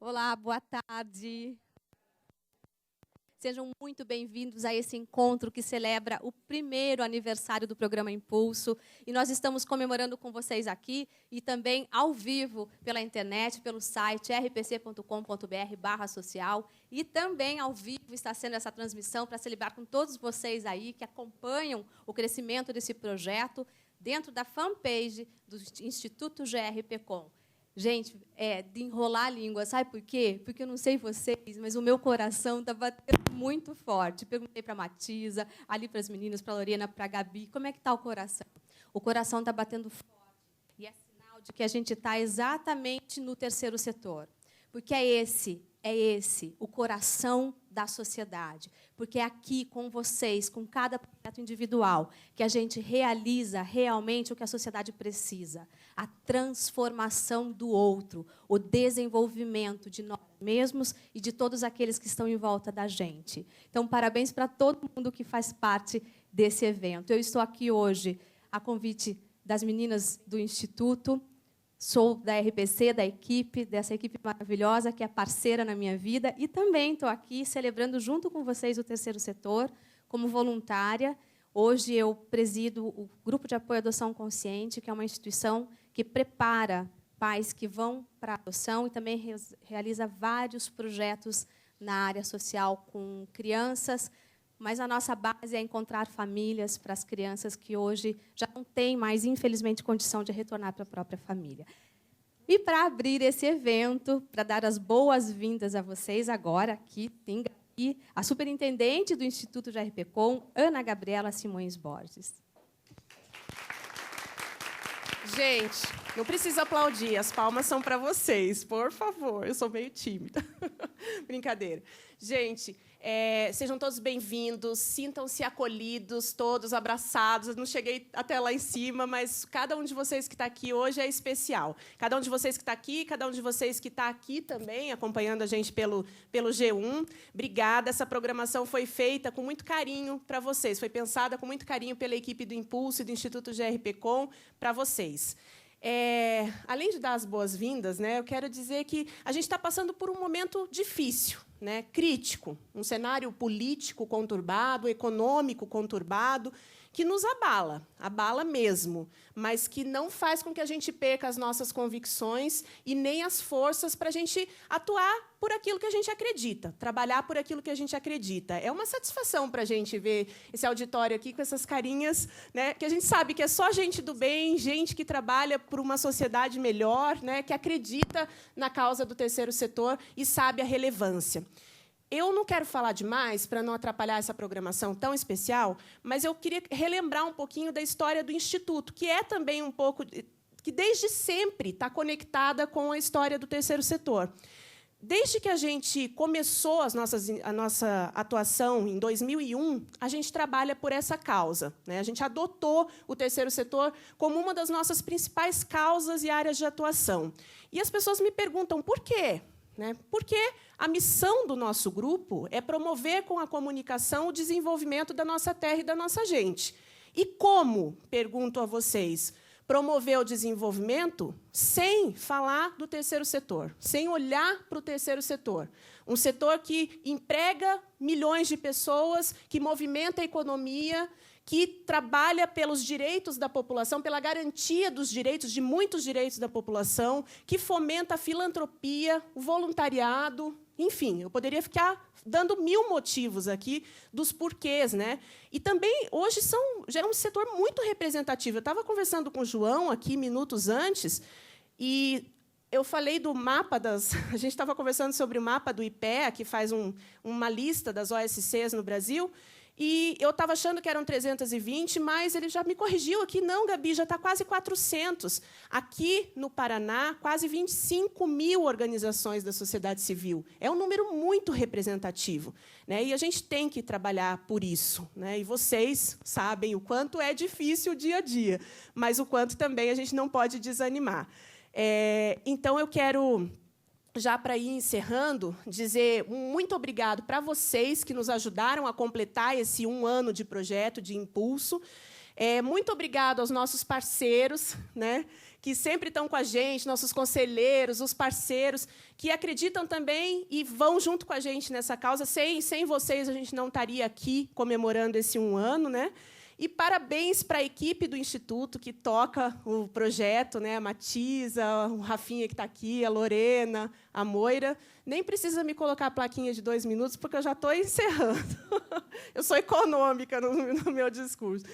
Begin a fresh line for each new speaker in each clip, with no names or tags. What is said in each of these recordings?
Olá, boa tarde. Sejam muito bem-vindos a esse encontro que celebra o primeiro aniversário do programa Impulso. E nós estamos comemorando com vocês aqui e também ao vivo pela internet, pelo site rpc.com.br/social. E também ao vivo está sendo essa transmissão para celebrar com todos vocês aí que acompanham o crescimento desse projeto dentro da fanpage do Instituto GRPcom. Gente, de enrolar a língua, sabe por quê? Porque eu não sei vocês, mas o meu coração está batendo muito forte. Perguntei para a Matisa, ali para as meninas, para a Lorena, para a Gabi, como é que está o coração? O coração está batendo forte. E é sinal de que a gente está exatamente no terceiro setor. Porque é esse o coração da sociedade. Porque é aqui, com vocês, com cada projeto individual, que a gente realiza realmente o que a sociedade precisa. A transformação do outro, o desenvolvimento de nós mesmos e de todos aqueles que estão em volta da gente. Então, parabéns para todo mundo que faz parte desse evento. Eu estou aqui hoje a convite das meninas do Instituto. Sou da RPC, dessa equipe maravilhosa, que é parceira na minha vida, e também estou aqui celebrando junto com vocês o terceiro setor, como voluntária. Hoje eu presido o Grupo de Apoio à Adoção Consciente, que é uma instituição que prepara pais que vão para a adoção e também realiza vários projetos na área social com crianças, mas a nossa base é encontrar famílias para as crianças que hoje já não têm mais, infelizmente, condição de retornar para a própria família. E para abrir esse evento, para dar as boas-vindas a vocês agora, aqui tem aqui a superintendente do Instituto GRPcom, Ana Gabriela Simões Borges.
Gente, não precisa aplaudir, as palmas são para vocês, por favor. Eu sou meio tímida. Brincadeira. Gente, sejam todos bem-vindos, sintam-se acolhidos, todos abraçados. Eu não cheguei até lá em cima, mas cada um de vocês que está aqui hoje é especial. Cada um de vocês que está aqui, cada um de vocês que está aqui também, acompanhando a gente pelo G1. Obrigada. Essa programação foi feita com muito carinho para vocês. Foi pensada com muito carinho pela equipe do Impulso e do Instituto GRPcom para vocês. Além de dar as boas-vindas, né, eu quero dizer que a gente está passando por um momento difícil, né, crítico, um cenário político conturbado, econômico conturbado, que nos abala mesmo, mas que não faz com que a gente perca as nossas convicções e nem as forças para a gente atuar por aquilo que a gente acredita, trabalhar por aquilo que a gente acredita. É uma satisfação para a gente ver esse auditório aqui com essas carinhas, né, que a gente sabe que é só gente do bem, gente que trabalha por uma sociedade melhor, né, que acredita na causa do terceiro setor e sabe a relevância. Eu não quero falar demais para não atrapalhar essa programação tão especial, mas eu queria relembrar um pouquinho da história do Instituto, que é também um pouco, que desde sempre está conectada com a história do terceiro setor. Desde que a gente começou a nossa atuação em 2001, a gente trabalha por essa causa, né? A gente adotou o terceiro setor como uma das nossas principais causas e áreas de atuação. E as pessoas me perguntam por quê? Né? Porque a missão do nosso grupo é promover com a comunicação o desenvolvimento da nossa terra e da nossa gente. E como, pergunto a vocês, promover o desenvolvimento sem falar do terceiro setor, sem olhar para o terceiro setor? Um setor que emprega milhões de pessoas, que movimenta a economia, que trabalha pelos direitos da população, pela garantia dos direitos, de muitos direitos da população, que fomenta a filantropia, o voluntariado, enfim, eu poderia ficar dando 1000 motivos aqui dos porquês, né? E também, hoje, já é um setor muito representativo. Eu estava conversando com o João aqui minutos antes, e eu falei do mapa a gente estava conversando sobre o mapa do IPEA, que faz uma lista das OSCs no Brasil, e eu estava achando que eram 320, mas ele já me corrigiu aqui. Não, Gabi, já está quase 400. Aqui, no Paraná, quase 25.000 organizações da sociedade civil. É um número muito representativo, né? E a gente tem que trabalhar por isso, né? E vocês sabem o quanto é difícil o dia a dia, mas o quanto também a gente não pode desanimar. Então, eu quero, já para ir encerrando, dizer muito obrigado para vocês que nos ajudaram a completar esse 1 ano de projeto de Impulso. Muito obrigado aos nossos parceiros, né, que sempre estão com a gente, nossos conselheiros, os parceiros, que acreditam também e vão junto com a gente nessa causa. Sem vocês, a gente não estaria aqui comemorando esse 1 ano, né? E parabéns para a equipe do Instituto que toca o projeto, né? A Matisa, o Rafinha, que está aqui, a Lorena, a Moira. Nem precisa me colocar a plaquinha de 2 minutos, porque eu já estou encerrando. Eu sou econômica no meu discurso.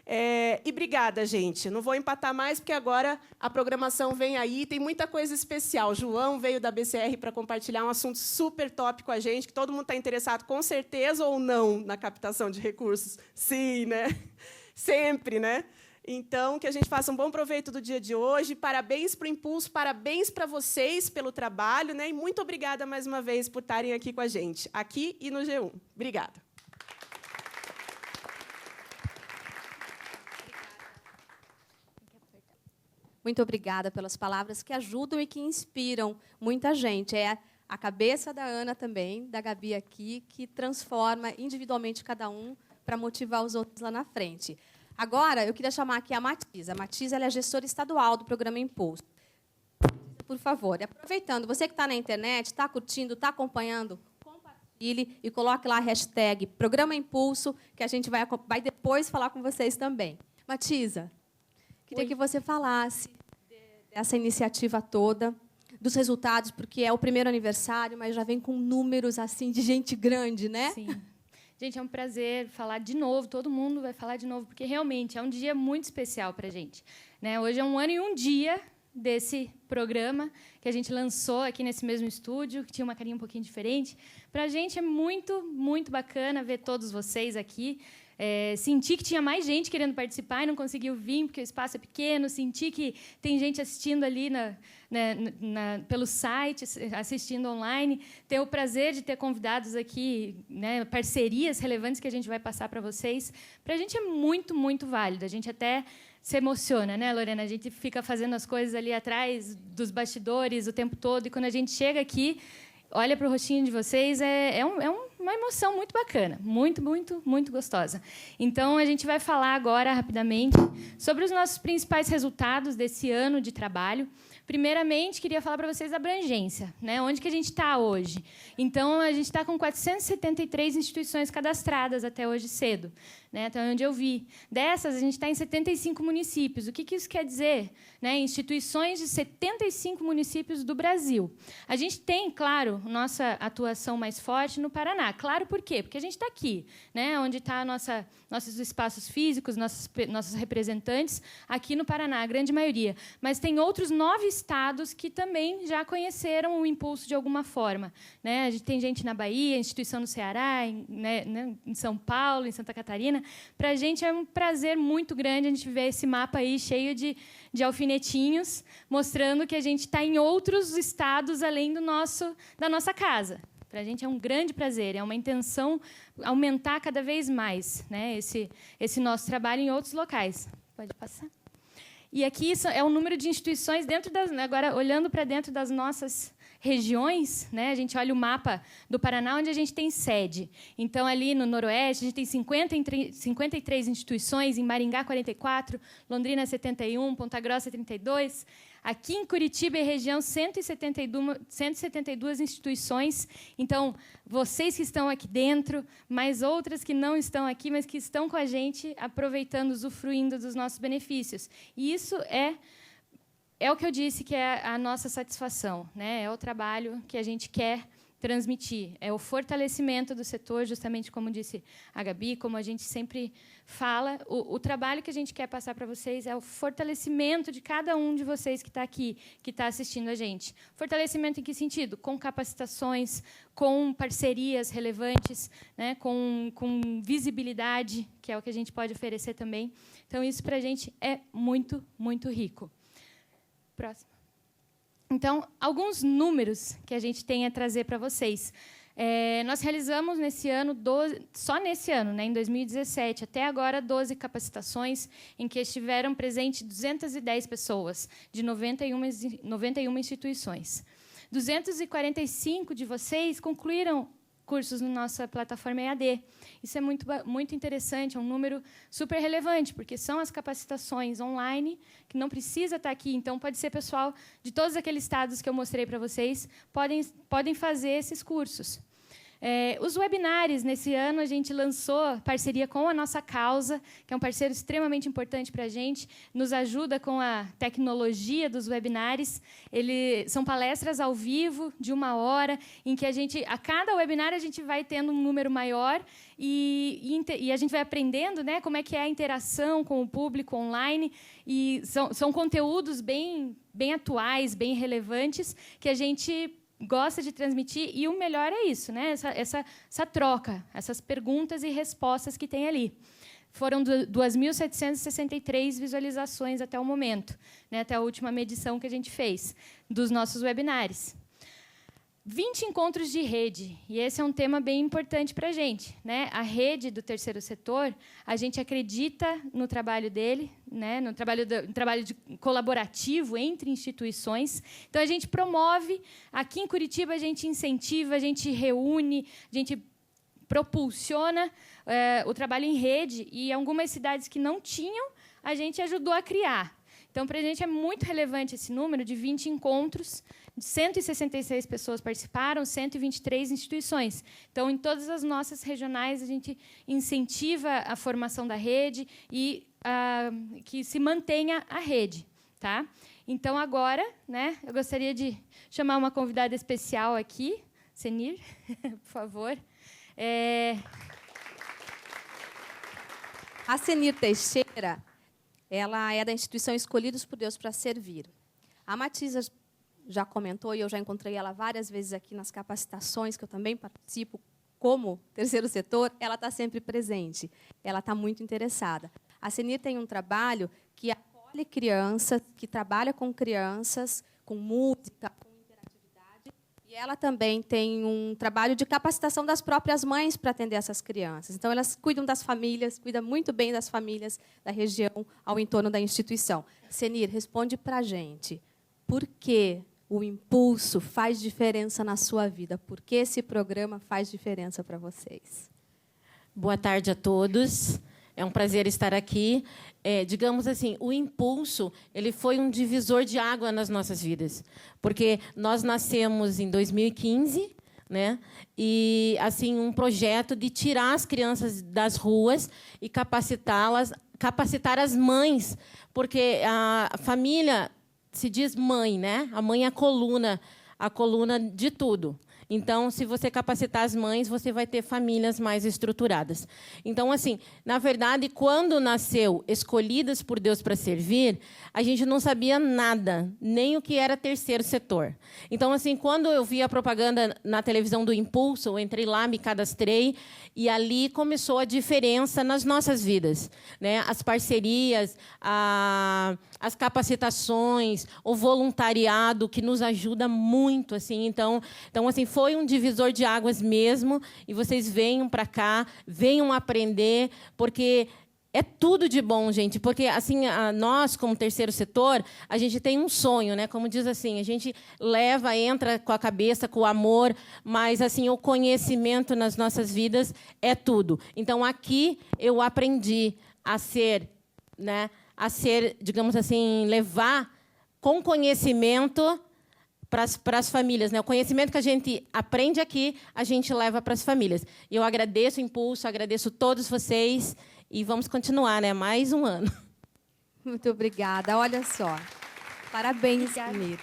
E obrigada, gente. Não vou empatar mais, porque agora a programação vem aí. Tem muita coisa especial. João veio da BCR para compartilhar um assunto super top com a gente, que todo mundo está interessado, com certeza ou não, na captação de recursos. Sim, né? Sempre, né? Então, que a gente faça um bom proveito do dia de hoje. Parabéns para o Impulso, parabéns para vocês pelo trabalho, né? E muito obrigada, mais uma vez, por estarem aqui com a gente, aqui e no G1. Obrigada.
Muito obrigada pelas palavras que ajudam e que inspiram muita gente. É a cabeça da Ana também, da Gabi aqui, que transforma individualmente cada um para motivar os outros lá na frente. Agora, eu queria chamar aqui a Matisa. A Matisa ela é gestora estadual do Programa Impulso. Por favor, e aproveitando, você que está na internet, está curtindo, está acompanhando, compartilhe e coloque lá a hashtag Programa Impulso, que a gente vai depois falar com vocês também. Matisa, queria que você falasse dessa iniciativa toda, dos resultados, porque é o primeiro aniversário, mas já vem com números assim de gente grande, né?
Sim. Gente, é um prazer falar de novo, todo mundo vai falar de novo, porque realmente é um dia muito especial para a gente, né? Hoje é 1 ano e 1 dia desse programa que a gente lançou aqui nesse mesmo estúdio, que tinha uma carinha um pouquinho diferente. Para a gente é muito, muito bacana ver todos vocês aqui. Senti que tinha mais gente querendo participar e não conseguiu vir, porque o espaço é pequeno. Senti que tem gente assistindo ali pelo site, assistindo online. Ter o prazer de ter convidados aqui, né, parcerias relevantes que a gente vai passar para vocês. Para a gente é muito, muito válido. A gente até se emociona, né, Lorena? A gente fica fazendo as coisas ali atrás dos bastidores o tempo todo, e quando a gente chega aqui, olha para o rostinho de vocês, uma emoção muito bacana, muito, muito, muito gostosa. Então, a gente vai falar agora, rapidamente, sobre os nossos principais resultados desse ano de trabalho. Primeiramente, queria falar para vocês a abrangência, né? Onde que a gente está hoje. Então, a gente está com 473 instituições cadastradas até hoje cedo, né? Até onde eu vi. Dessas, a gente está em 75 municípios. O que isso quer dizer? Né? Instituições de 75 municípios do Brasil. A gente tem, claro, nossa atuação mais forte no Paraná. Claro, por quê? Porque a gente está aqui, né? Onde estão nossos espaços físicos, nossos representantes, aqui no Paraná, a grande maioria. Mas tem outros 9 estados que também já conheceram o Impulso de alguma forma, né? A gente tem gente na Bahia, instituição no Ceará, em São Paulo, em Santa Catarina. Para a gente é um prazer muito grande a gente ver esse mapa aí cheio de alfinetinhos, mostrando que a gente está em outros estados além da nossa casa. Para a gente é um grande prazer, é uma intenção aumentar cada vez mais, né, esse nosso trabalho em outros locais. Pode passar. E aqui é o número de instituições agora olhando para dentro das nossas regiões, né? A gente olha o mapa do Paraná, onde a gente tem sede. Então, ali no Noroeste, a gente tem 53 instituições, em Maringá, 44, Londrina, 71, Ponta Grossa, 32. Aqui em Curitiba e região, 172 instituições. Então, vocês que estão aqui dentro, mais outras que não estão aqui, mas que estão com a gente, aproveitando, usufruindo dos nossos benefícios. E isso é o que eu disse, que é a nossa satisfação, né? É o trabalho que a gente quer transmitir. É o fortalecimento do setor, justamente como disse a Gabi, como a gente sempre fala, o trabalho que a gente quer passar para vocês é o fortalecimento de cada um de vocês que está aqui, que está assistindo a gente. Fortalecimento em que sentido? Com capacitações, com parcerias relevantes, né? com visibilidade, que é o que a gente pode oferecer também. Então, isso, para a gente, é muito, muito rico. Próximo. Então, alguns números que a gente tem a trazer para vocês. Nós realizamos nesse ano, só nesse ano, né, em 2017, até agora, 12 capacitações, em que estiveram presentes 210 pessoas, de 91 instituições. 245 de vocês concluíram cursos na nossa plataforma EAD. Isso é muito interessante, é um número super relevante, porque são as capacitações online, que não precisa estar aqui. Então, pode ser pessoal de todos aqueles estados que eu mostrei para vocês, podem fazer esses cursos. Os webinários, nesse ano, a gente lançou parceria com a Nossa Causa, que é um parceiro extremamente importante para a gente, nos ajuda com a tecnologia dos webinários. São palestras ao vivo, de 1 hora, em que a cada webinar a gente vai tendo um número maior e a gente vai aprendendo, né, como é que é a interação com o público online. E são conteúdos bem atuais, bem relevantes, que a gente gosta de transmitir, e o melhor é isso, né? Essa troca, essas perguntas e respostas que tem ali. Foram 2.763 visualizações até o momento, né? Até a última medição que a gente fez dos nossos webinários. 20 encontros de rede, e esse é um tema bem importante para a gente, né? A rede do terceiro setor, a gente acredita no trabalho dele, né? No trabalho colaborativo entre instituições. Então, a gente promove, aqui em Curitiba, a gente incentiva, a gente reúne, a gente propulsiona o trabalho em rede, e algumas cidades que não tinham, a gente ajudou a criar. Então, para a gente é muito relevante esse número de 20 encontros, 166 pessoas participaram, 123 instituições. Então, em todas as nossas regionais, a gente incentiva a formação da rede e que se mantenha a rede. Tá? Então, agora, né, eu gostaria de chamar uma convidada especial aqui, Senir, por favor.
A Senir Teixeira, ela é da instituição Escolhidos por Deus para Servir. A Matiza já comentou, e eu já encontrei ela várias vezes aqui nas capacitações, que eu também participo como terceiro setor, ela está sempre presente, ela está muito interessada. A Senir tem um trabalho que acolhe crianças, que trabalha com crianças, com música, com interatividade, e ela também tem um trabalho de capacitação das próprias mães para atender essas crianças. Então, elas cuidam das famílias, cuidam muito bem das famílias da região ao entorno da instituição. Senir, responde para a gente, por que o Impulso faz diferença na sua vida? Por que esse programa faz diferença para vocês?
Boa tarde a todos. É um prazer estar aqui. Digamos assim, o Impulso ele foi um divisor de água nas nossas vidas, porque nós nascemos em 2015, né? E assim um projeto de tirar as crianças das ruas e capacitar as mães, porque a família se diz mãe, né? A mãe é a coluna de tudo. Então, se você capacitar as mães, você vai ter famílias mais estruturadas. Então, assim, na verdade, quando nasceu Escolhidas por Deus para Servir, a gente não sabia nada, nem o que era terceiro setor. Então, assim, quando eu vi a propaganda na televisão do Impulso, eu entrei lá, me cadastrei, e ali começou a diferença nas nossas vidas, né? As parcerias, as capacitações, o voluntariado, que nos ajuda muito, assim. Então assim, foi um divisor de águas mesmo, e vocês venham para cá, venham aprender, porque é tudo de bom, gente, porque assim, nós, como terceiro setor, a gente tem um sonho, né? Como diz assim, a gente entra com a cabeça, com o amor, mas assim, o conhecimento nas nossas vidas é tudo. Então, aqui eu aprendi a ser, digamos assim, levar com conhecimento para as famílias, né? O conhecimento que a gente aprende aqui, a gente leva para as famílias. E eu agradeço o Impulso, agradeço todos vocês, e vamos continuar, né? Mais um ano.
Muito obrigada. Olha só. Parabéns, Senir.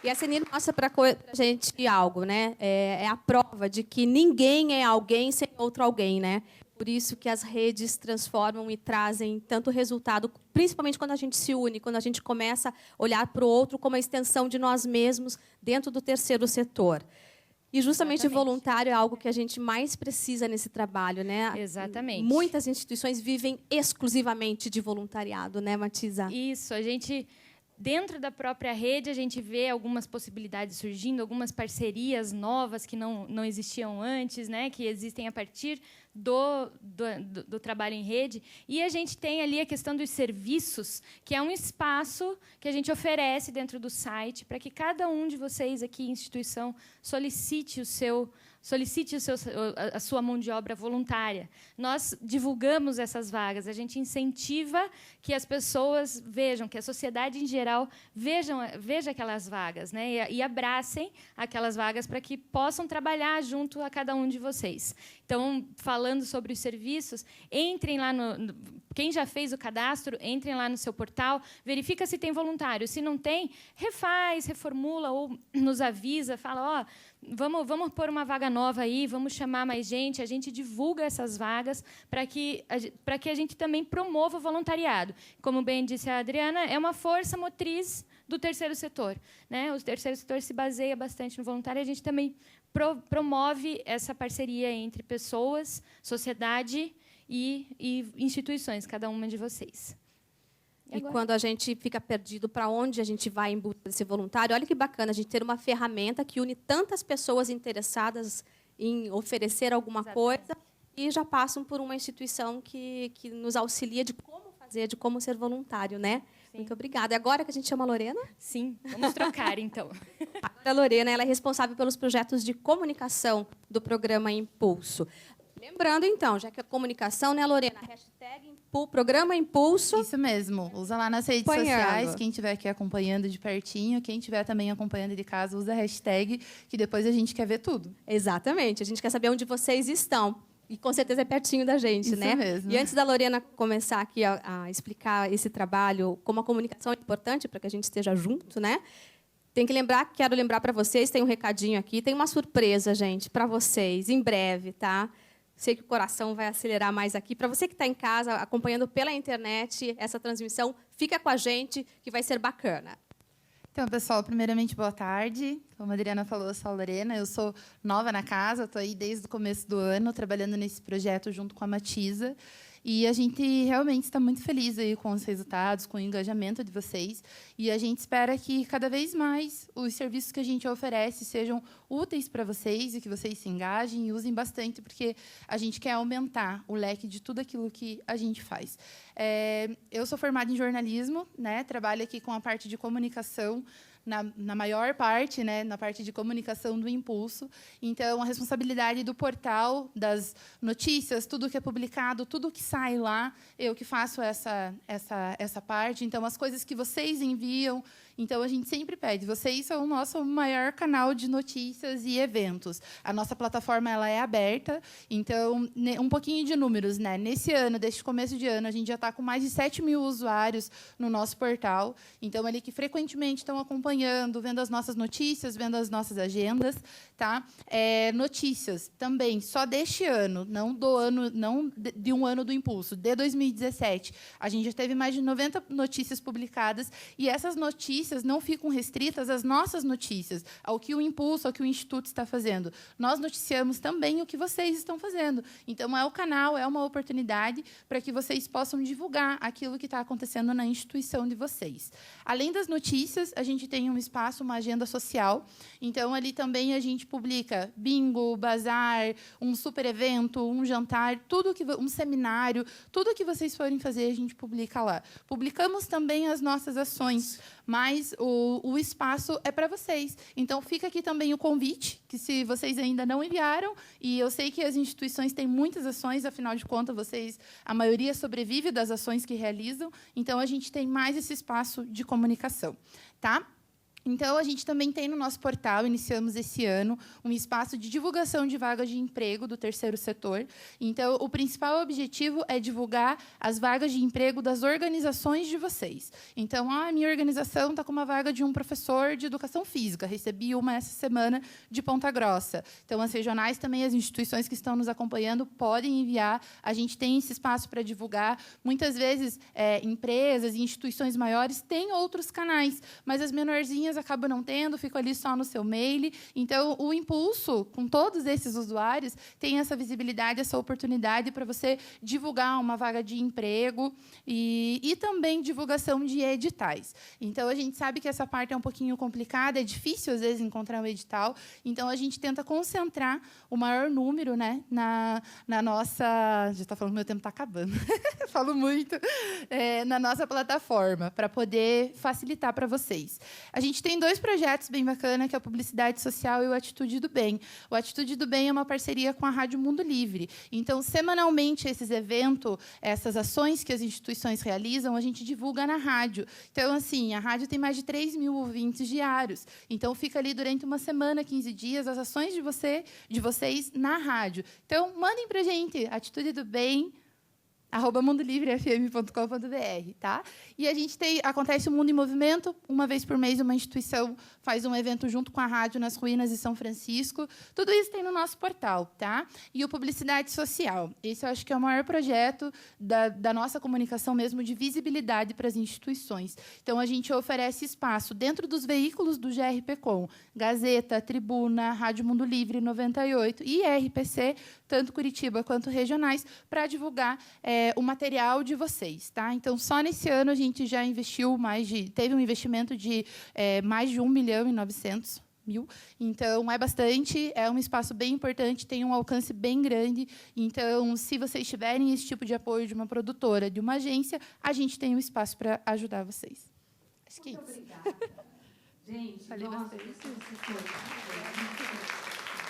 E a Senir mostra para a gente algo, né? É a prova de que ninguém é alguém sem outro alguém, né? Por isso que as redes transformam e trazem tanto resultado, principalmente quando a gente se une, quando a gente começa a olhar para o outro como a extensão de nós mesmos dentro do terceiro setor. E justamente o voluntário é algo que a gente mais precisa nesse trabalho, né?
Exatamente.
Muitas instituições vivem exclusivamente de voluntariado, né, Matiza?
Isso, a gente Dentro da própria rede, a gente vê algumas possibilidades surgindo, algumas parcerias novas que não existiam antes, né, que existem a partir do trabalho em rede. E a gente tem ali a questão dos serviços, que é um espaço que a gente oferece dentro do site para que cada um de vocês aqui, instituição, solicite a sua mão de obra voluntária. Nós divulgamos essas vagas, a gente incentiva que as pessoas vejam, que a sociedade em geral veja aquelas vagas, né, e abracem aquelas vagas para que possam trabalhar junto a cada um de vocês. Então, falando sobre os serviços, entrem lá quem já fez o cadastro, entrem lá no seu portal, verifica se tem voluntário. Se não tem, refaz, reformula ou nos avisa, fala, vamos pôr uma vaga nova aí, vamos chamar mais gente, a gente divulga essas vagas para que a gente também promova o voluntariado. Como bem disse a Adriana, é uma força motriz do terceiro setor, né? O terceiro setor se baseia bastante no voluntário, a gente também promove essa parceria entre pessoas, sociedade e instituições, cada uma de vocês.
E quando a gente fica perdido para onde a gente vai em busca desse voluntário, olha que bacana a gente ter uma ferramenta que une tantas pessoas interessadas em oferecer alguma coisa e já passam por uma instituição que nos auxilia de como fazer, de como ser voluntário, né? Sim. Muito obrigada. E agora que a gente chama a Lorena?
Sim, vamos trocar, então.
A Lorena, ela é responsável pelos projetos de comunicação do programa Impulso. Lembrando, então, já que a comunicação, né, Lorena? Hashtag Programa Impulso.
Isso mesmo. Usa lá nas redes sociais. Quem estiver aqui acompanhando de pertinho, quem estiver também acompanhando de casa, usa a hashtag, que depois a gente quer ver tudo.
Exatamente. A gente quer saber onde vocês estão. E, com certeza, é pertinho da gente,
Isso
né?
mesmo.
E antes da Lorena começar aqui a explicar esse trabalho, como a comunicação é importante para que a gente esteja junto, né? Quero lembrar para vocês, tem um recadinho aqui, tem uma surpresa, gente, para vocês, em breve, tá? Sei que o coração vai acelerar mais aqui. Para você que está em casa, acompanhando pela internet essa transmissão, fica com a gente, que vai ser bacana.
Então, pessoal, primeiramente, boa tarde. Como a Adriana falou, eu sou a Lorena, eu sou nova na casa, estou aí desde o começo do ano, trabalhando nesse projeto junto com a Matisa. E a gente realmente está muito feliz aí com os resultados, com o engajamento de vocês. E a gente espera que, cada vez mais, os serviços que a gente oferece sejam úteis para vocês e que vocês se engajem e usem bastante, porque a gente quer aumentar o leque de tudo aquilo que a gente faz. Eu sou formada em jornalismo, né? Trabalho aqui com a parte de comunicação, na maior parte, né, na parte de comunicação do Impulso. Então, a responsabilidade do portal, das notícias, tudo que é publicado, tudo que sai lá, eu que faço essa parte. Então, as coisas que vocês enviam, então a gente sempre pede, vocês são o nosso maior canal de notícias e eventos. A nossa plataforma ela é aberta, então, um pouquinho de números, né? Nesse ano, desde começo de ano, a gente já está com mais de 7 mil usuários no nosso portal. Então, ali que frequentemente estão acompanhando, vendo as nossas notícias, vendo as nossas agendas, tá? Notícias também, só deste ano, não de um ano do Impulso, de 2017. A gente já teve mais de 90 notícias publicadas e essas notícias não ficam restritas às nossas notícias, ao que o Impulso, ao que o Instituto está fazendo. Nós noticiamos também o que vocês estão fazendo. Então, é o canal, é uma oportunidade para que vocês possam divulgar aquilo que está acontecendo na instituição de vocês. Além das notícias, a gente tem um espaço, uma agenda social. Então, ali também a gente publica bingo, bazar, um super evento, um jantar, um seminário, tudo que vocês forem fazer, a gente publica lá. Publicamos também as nossas ações, mas o espaço é para vocês. Então, fica aqui também o convite, que se vocês ainda não enviaram, e eu sei que as instituições têm muitas ações, afinal de contas, a maioria sobrevive das ações que realizam, então a gente tem mais esse espaço de comunicação, tá? Então, a gente também tem no nosso portal, iniciamos esse ano, um espaço de divulgação de vagas de emprego do terceiro setor. Então, o principal objetivo é divulgar as vagas de emprego das organizações de vocês. Então, a minha organização está com uma vaga de um professor de educação física. Recebi uma essa semana de Ponta Grossa. Então, as regionais também, as instituições que estão nos acompanhando, podem enviar. A gente tem esse espaço para divulgar. Muitas vezes, empresas e instituições maiores têm outros canais, mas as menorzinhas campanhas, acabo não tendo, fico ali só no seu mail. Então, o Impulso, com todos esses usuários, tem essa visibilidade, essa oportunidade para você divulgar uma vaga de emprego e também divulgação de editais. Então, a gente sabe que essa parte é um pouquinho complicada, é difícil, às vezes, encontrar um edital. Então, a gente tenta concentrar o maior número, né, na nossa... Já está falando que meu tempo está acabando. Falo muito. Na nossa plataforma, para poder facilitar para vocês. A gente tem 2 projetos bem bacanas, que é a Publicidade Social e o Atitude do Bem. O Atitude do Bem é uma parceria com a Rádio Mundo Livre. Então, semanalmente, esses eventos, essas ações que as instituições realizam, a gente divulga na rádio. Então, assim, a rádio tem mais de 3 mil ouvintes diários. Então, fica ali durante uma semana, 15 dias, as ações de vocês na rádio. Então, mandem para a gente, Atitude do Bem, @mundolivrefm.com.br, tá? E a gente acontece o Mundo em Movimento, uma vez por mês uma instituição faz um evento junto com a rádio nas ruínas de São Francisco. Tudo isso tem no nosso portal, tá? E o Publicidade Social. Esse eu acho que é o maior projeto da nossa comunicação mesmo, de visibilidade para as instituições. Então, a gente oferece espaço dentro dos veículos do GRPcom, Gazeta, Tribuna, Rádio Mundo Livre 98 e RPC, tanto Curitiba quanto regionais, para divulgar o material de vocês, tá? Então, só nesse ano a gente já investiu teve um investimento de mais de 1.900.000. Então, é bastante, é um espaço bem importante, tem um alcance bem grande. Então, se vocês tiverem esse tipo de apoio de uma produtora, de uma agência, a gente tem um espaço para ajudar vocês. Acho que é isso.
Obrigada. Gente,
falei bastante.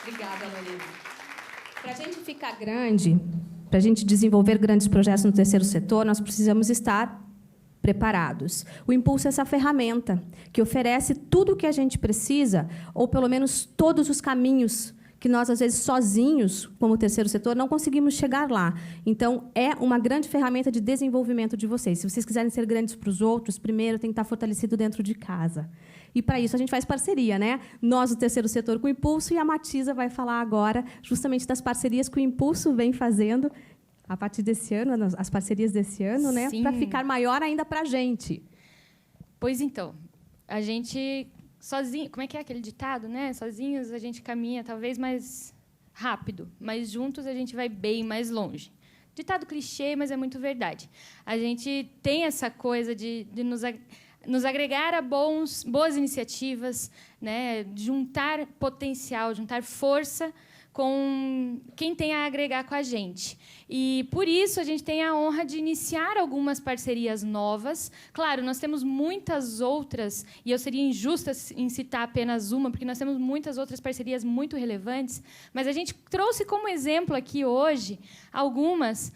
Obrigada, Lorena. Para a gente ficar grande, para a gente desenvolver grandes projetos no terceiro setor, nós precisamos estar preparados. O Impulso é essa ferramenta que oferece tudo o que a gente precisa, ou, pelo menos, todos os caminhos que nós, às vezes, sozinhos, como terceiro setor, não conseguimos chegar lá. Então, é uma grande ferramenta de desenvolvimento de vocês. Se vocês quiserem ser grandes para os outros, primeiro tem que estar fortalecido dentro de casa. E, para isso, a gente faz parceria, né? Nós, o terceiro setor, com o Impulso, e a Matisa vai falar agora justamente das parcerias que o Impulso vem fazendo a partir desse ano, as parcerias desse ano, né? Para ficar maior ainda para a gente.
Pois então, a gente sozinho, como é que é aquele ditado, né? Sozinhos a gente caminha talvez mais rápido, mas juntos a gente vai bem mais longe. Ditado clichê, mas é muito verdade. A gente tem essa coisa de nos agregar a boas iniciativas, né? Juntar potencial, juntar força com quem tem a agregar com a gente. E, por isso, a gente tem a honra de iniciar algumas parcerias novas. Claro, nós temos muitas outras, e eu seria injusta em citar apenas uma, porque nós temos muitas outras parcerias muito relevantes, mas a gente trouxe como exemplo aqui hoje algumas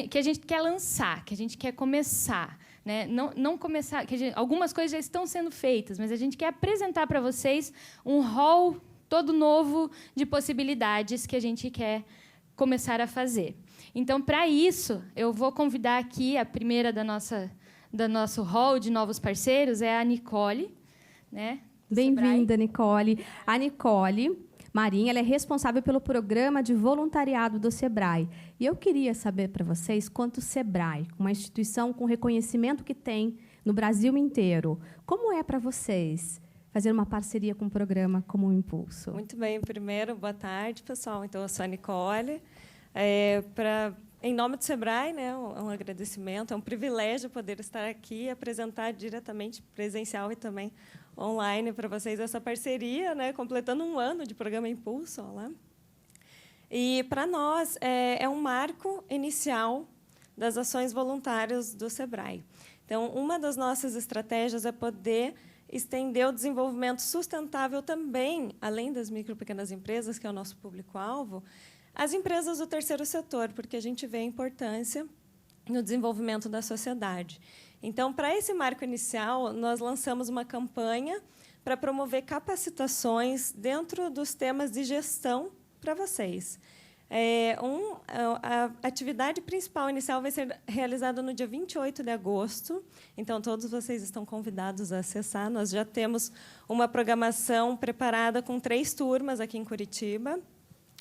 que a gente quer lançar, que a gente quer começar. Né? Não começar, algumas coisas já estão sendo feitas, mas a gente quer apresentar para vocês um hall todo novo de possibilidades que a gente quer começar a fazer. Então, para isso, eu vou convidar aqui a primeira do nosso hall de novos parceiros, é a Nicole. Né?
Bem-vinda, Nicole. A Nicole Marinha, ela é responsável pelo programa de voluntariado do SEBRAE. E eu queria saber para vocês quanto o SEBRAE, uma instituição com reconhecimento que tem no Brasil inteiro, como é para vocês fazer uma parceria com um programa como o Impulso?
Muito bem. Primeiro, boa tarde, pessoal. Então, eu sou a Nicole. Em nome do SEBRAE, né, um agradecimento, é um privilégio poder estar aqui e apresentar diretamente, presencial e também online, para vocês essa parceria, né, completando um ano de programa Impulso. Ó lá. E, para nós, é um marco inicial das ações voluntárias do SEBRAE. Então, uma das nossas estratégias é poder estender o desenvolvimento sustentável também, além das micro e pequenas empresas, que é o nosso público-alvo, às empresas do terceiro setor, porque a gente vê a importância no desenvolvimento da sociedade. Então, para esse marco inicial, nós lançamos uma campanha para promover capacitações dentro dos temas de gestão para vocês. A atividade principal inicial vai ser realizada no dia 28 de agosto. Então, todos vocês estão convidados a acessar. Nós já temos uma programação preparada com 3 turmas aqui em Curitiba.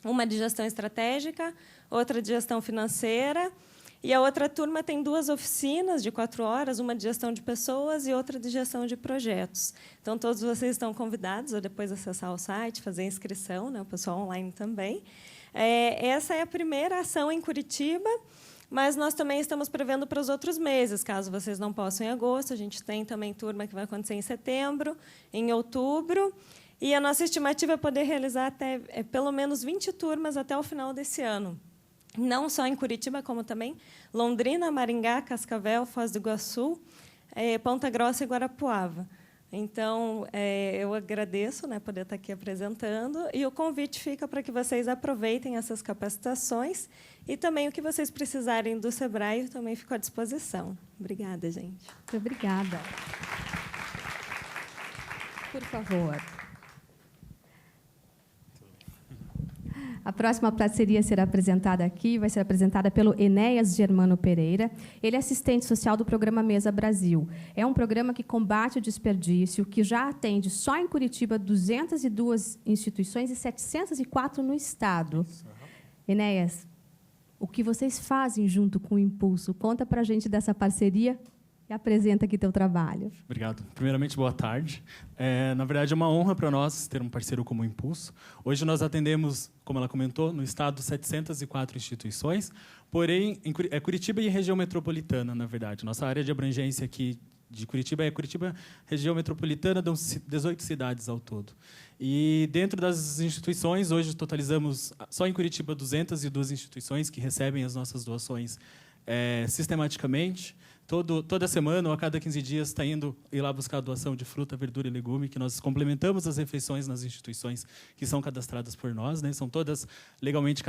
Uma de gestão estratégica, outra de gestão financeira E a outra turma tem 2 oficinas de 4 horas, uma de gestão de pessoas e outra de gestão de projetos. Então, todos vocês estão convidados a depois acessar o site, fazer a inscrição, né, o pessoal online também. Essa é a primeira ação em Curitiba, mas nós também estamos prevendo para os outros meses, caso vocês não possam em agosto. A gente tem também turma que vai acontecer em setembro, em outubro. E a nossa estimativa é poder realizar até pelo menos 20 turmas até o final desse ano. Não só em Curitiba, como também Londrina, Maringá, Cascavel, Foz do Iguaçu, Ponta Grossa e Guarapuava. Então, eu agradeço, né, poder estar aqui apresentando, e o convite fica para que vocês aproveitem essas capacitações e também o que vocês precisarem do SEBRAE, eu também fico à disposição. Obrigada, gente.
Muito obrigada. Por favor. A próxima parceria será apresentada aqui, vai ser apresentada pelo Enéas Germano Pereira. Ele é assistente social do programa Mesa Brasil. É um programa que combate o desperdício, que já atende só em Curitiba 202 instituições e 704 no estado. Enéas, o que vocês fazem junto com o Impulso? Conta para a gente dessa parceria e apresenta aqui teu trabalho.
Obrigado. Primeiramente, boa tarde. Na verdade, é uma honra para nós ter um parceiro como o Impulso. Hoje nós atendemos, como ela comentou, no estado 704 instituições, porém, é Curitiba e região metropolitana, na verdade. Nossa área de abrangência aqui de Curitiba é Curitiba, região metropolitana, dão 18 cidades ao todo. E dentro das instituições, hoje totalizamos, só em Curitiba, 202 instituições que recebem as nossas doações sistematicamente. Toda semana ou a cada 15 dias está indo ir lá buscar a doação de fruta, verdura e legume, que nós complementamos as refeições nas instituições que são cadastradas por nós, né? São todas legalmente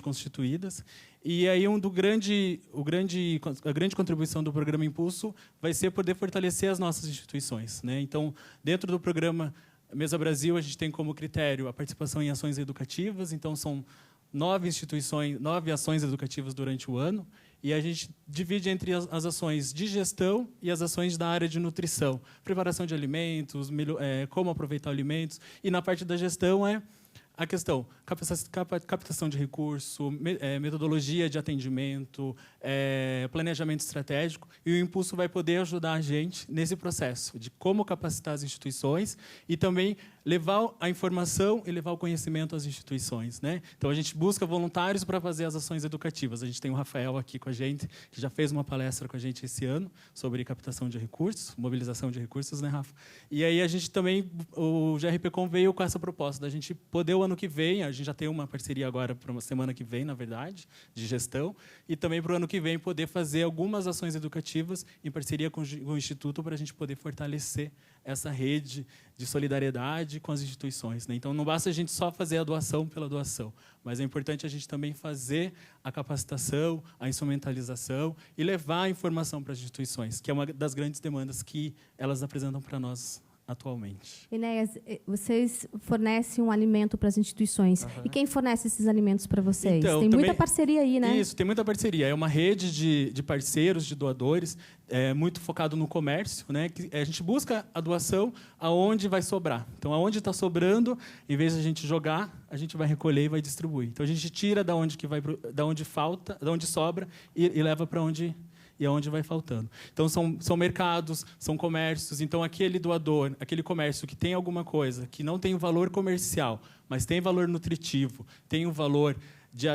constituídas. E aí a grande contribuição do programa Impulso vai ser poder fortalecer as nossas instituições, né? Então, dentro do programa Mesa Brasil, a gente tem como critério a participação em ações educativas. Então, são 9 ações educativas durante o ano. E a gente divide entre as ações de gestão e as ações da área de nutrição. Preparação de alimentos, como aproveitar alimentos. E na parte da gestão é a questão captação de recurso, metodologia de atendimento, planejamento estratégico. E o Impulso vai poder ajudar a gente nesse processo de como capacitar as instituições e também levar a informação e levar o conhecimento às instituições, né? Então, a gente busca voluntários para fazer as ações educativas. A gente tem o Rafael aqui com a gente, que já fez uma palestra com a gente esse ano sobre captação de recursos, mobilização de recursos, né, Rafa? E aí a gente também, o GRPcom veio com essa proposta da gente poder, o ano que vem, a gente já tem uma parceria agora para uma semana que vem, na verdade, de gestão, e também para o ano que vem poder fazer algumas ações educativas em parceria com o Instituto para a gente poder fortalecer essa rede de solidariedade com as instituições, né? Então, não basta a gente só fazer a doação pela doação, mas é importante a gente também fazer a capacitação, a instrumentalização e levar a informação para as instituições, que é uma das grandes demandas que elas apresentam para nós atualmente.
Enéas, vocês fornecem um alimento para as instituições. Uhum. E quem fornece esses alimentos para vocês?
Então,
tem muita parceria aí, né?
Isso, tem muita parceria. É uma rede de parceiros, de doadores, muito focado no comércio, né? Que a gente busca a doação aonde vai sobrar. Então, aonde está sobrando, em vez de a gente jogar, a gente vai recolher e vai distribuir. Então, a gente tira da onde falta, da onde sobra e leva para onde e aonde vai faltando. Então, são mercados, são comércios. Então, aquele doador, aquele comércio que tem alguma coisa que não tem um valor comercial, mas tem valor nutritivo, tem um valor de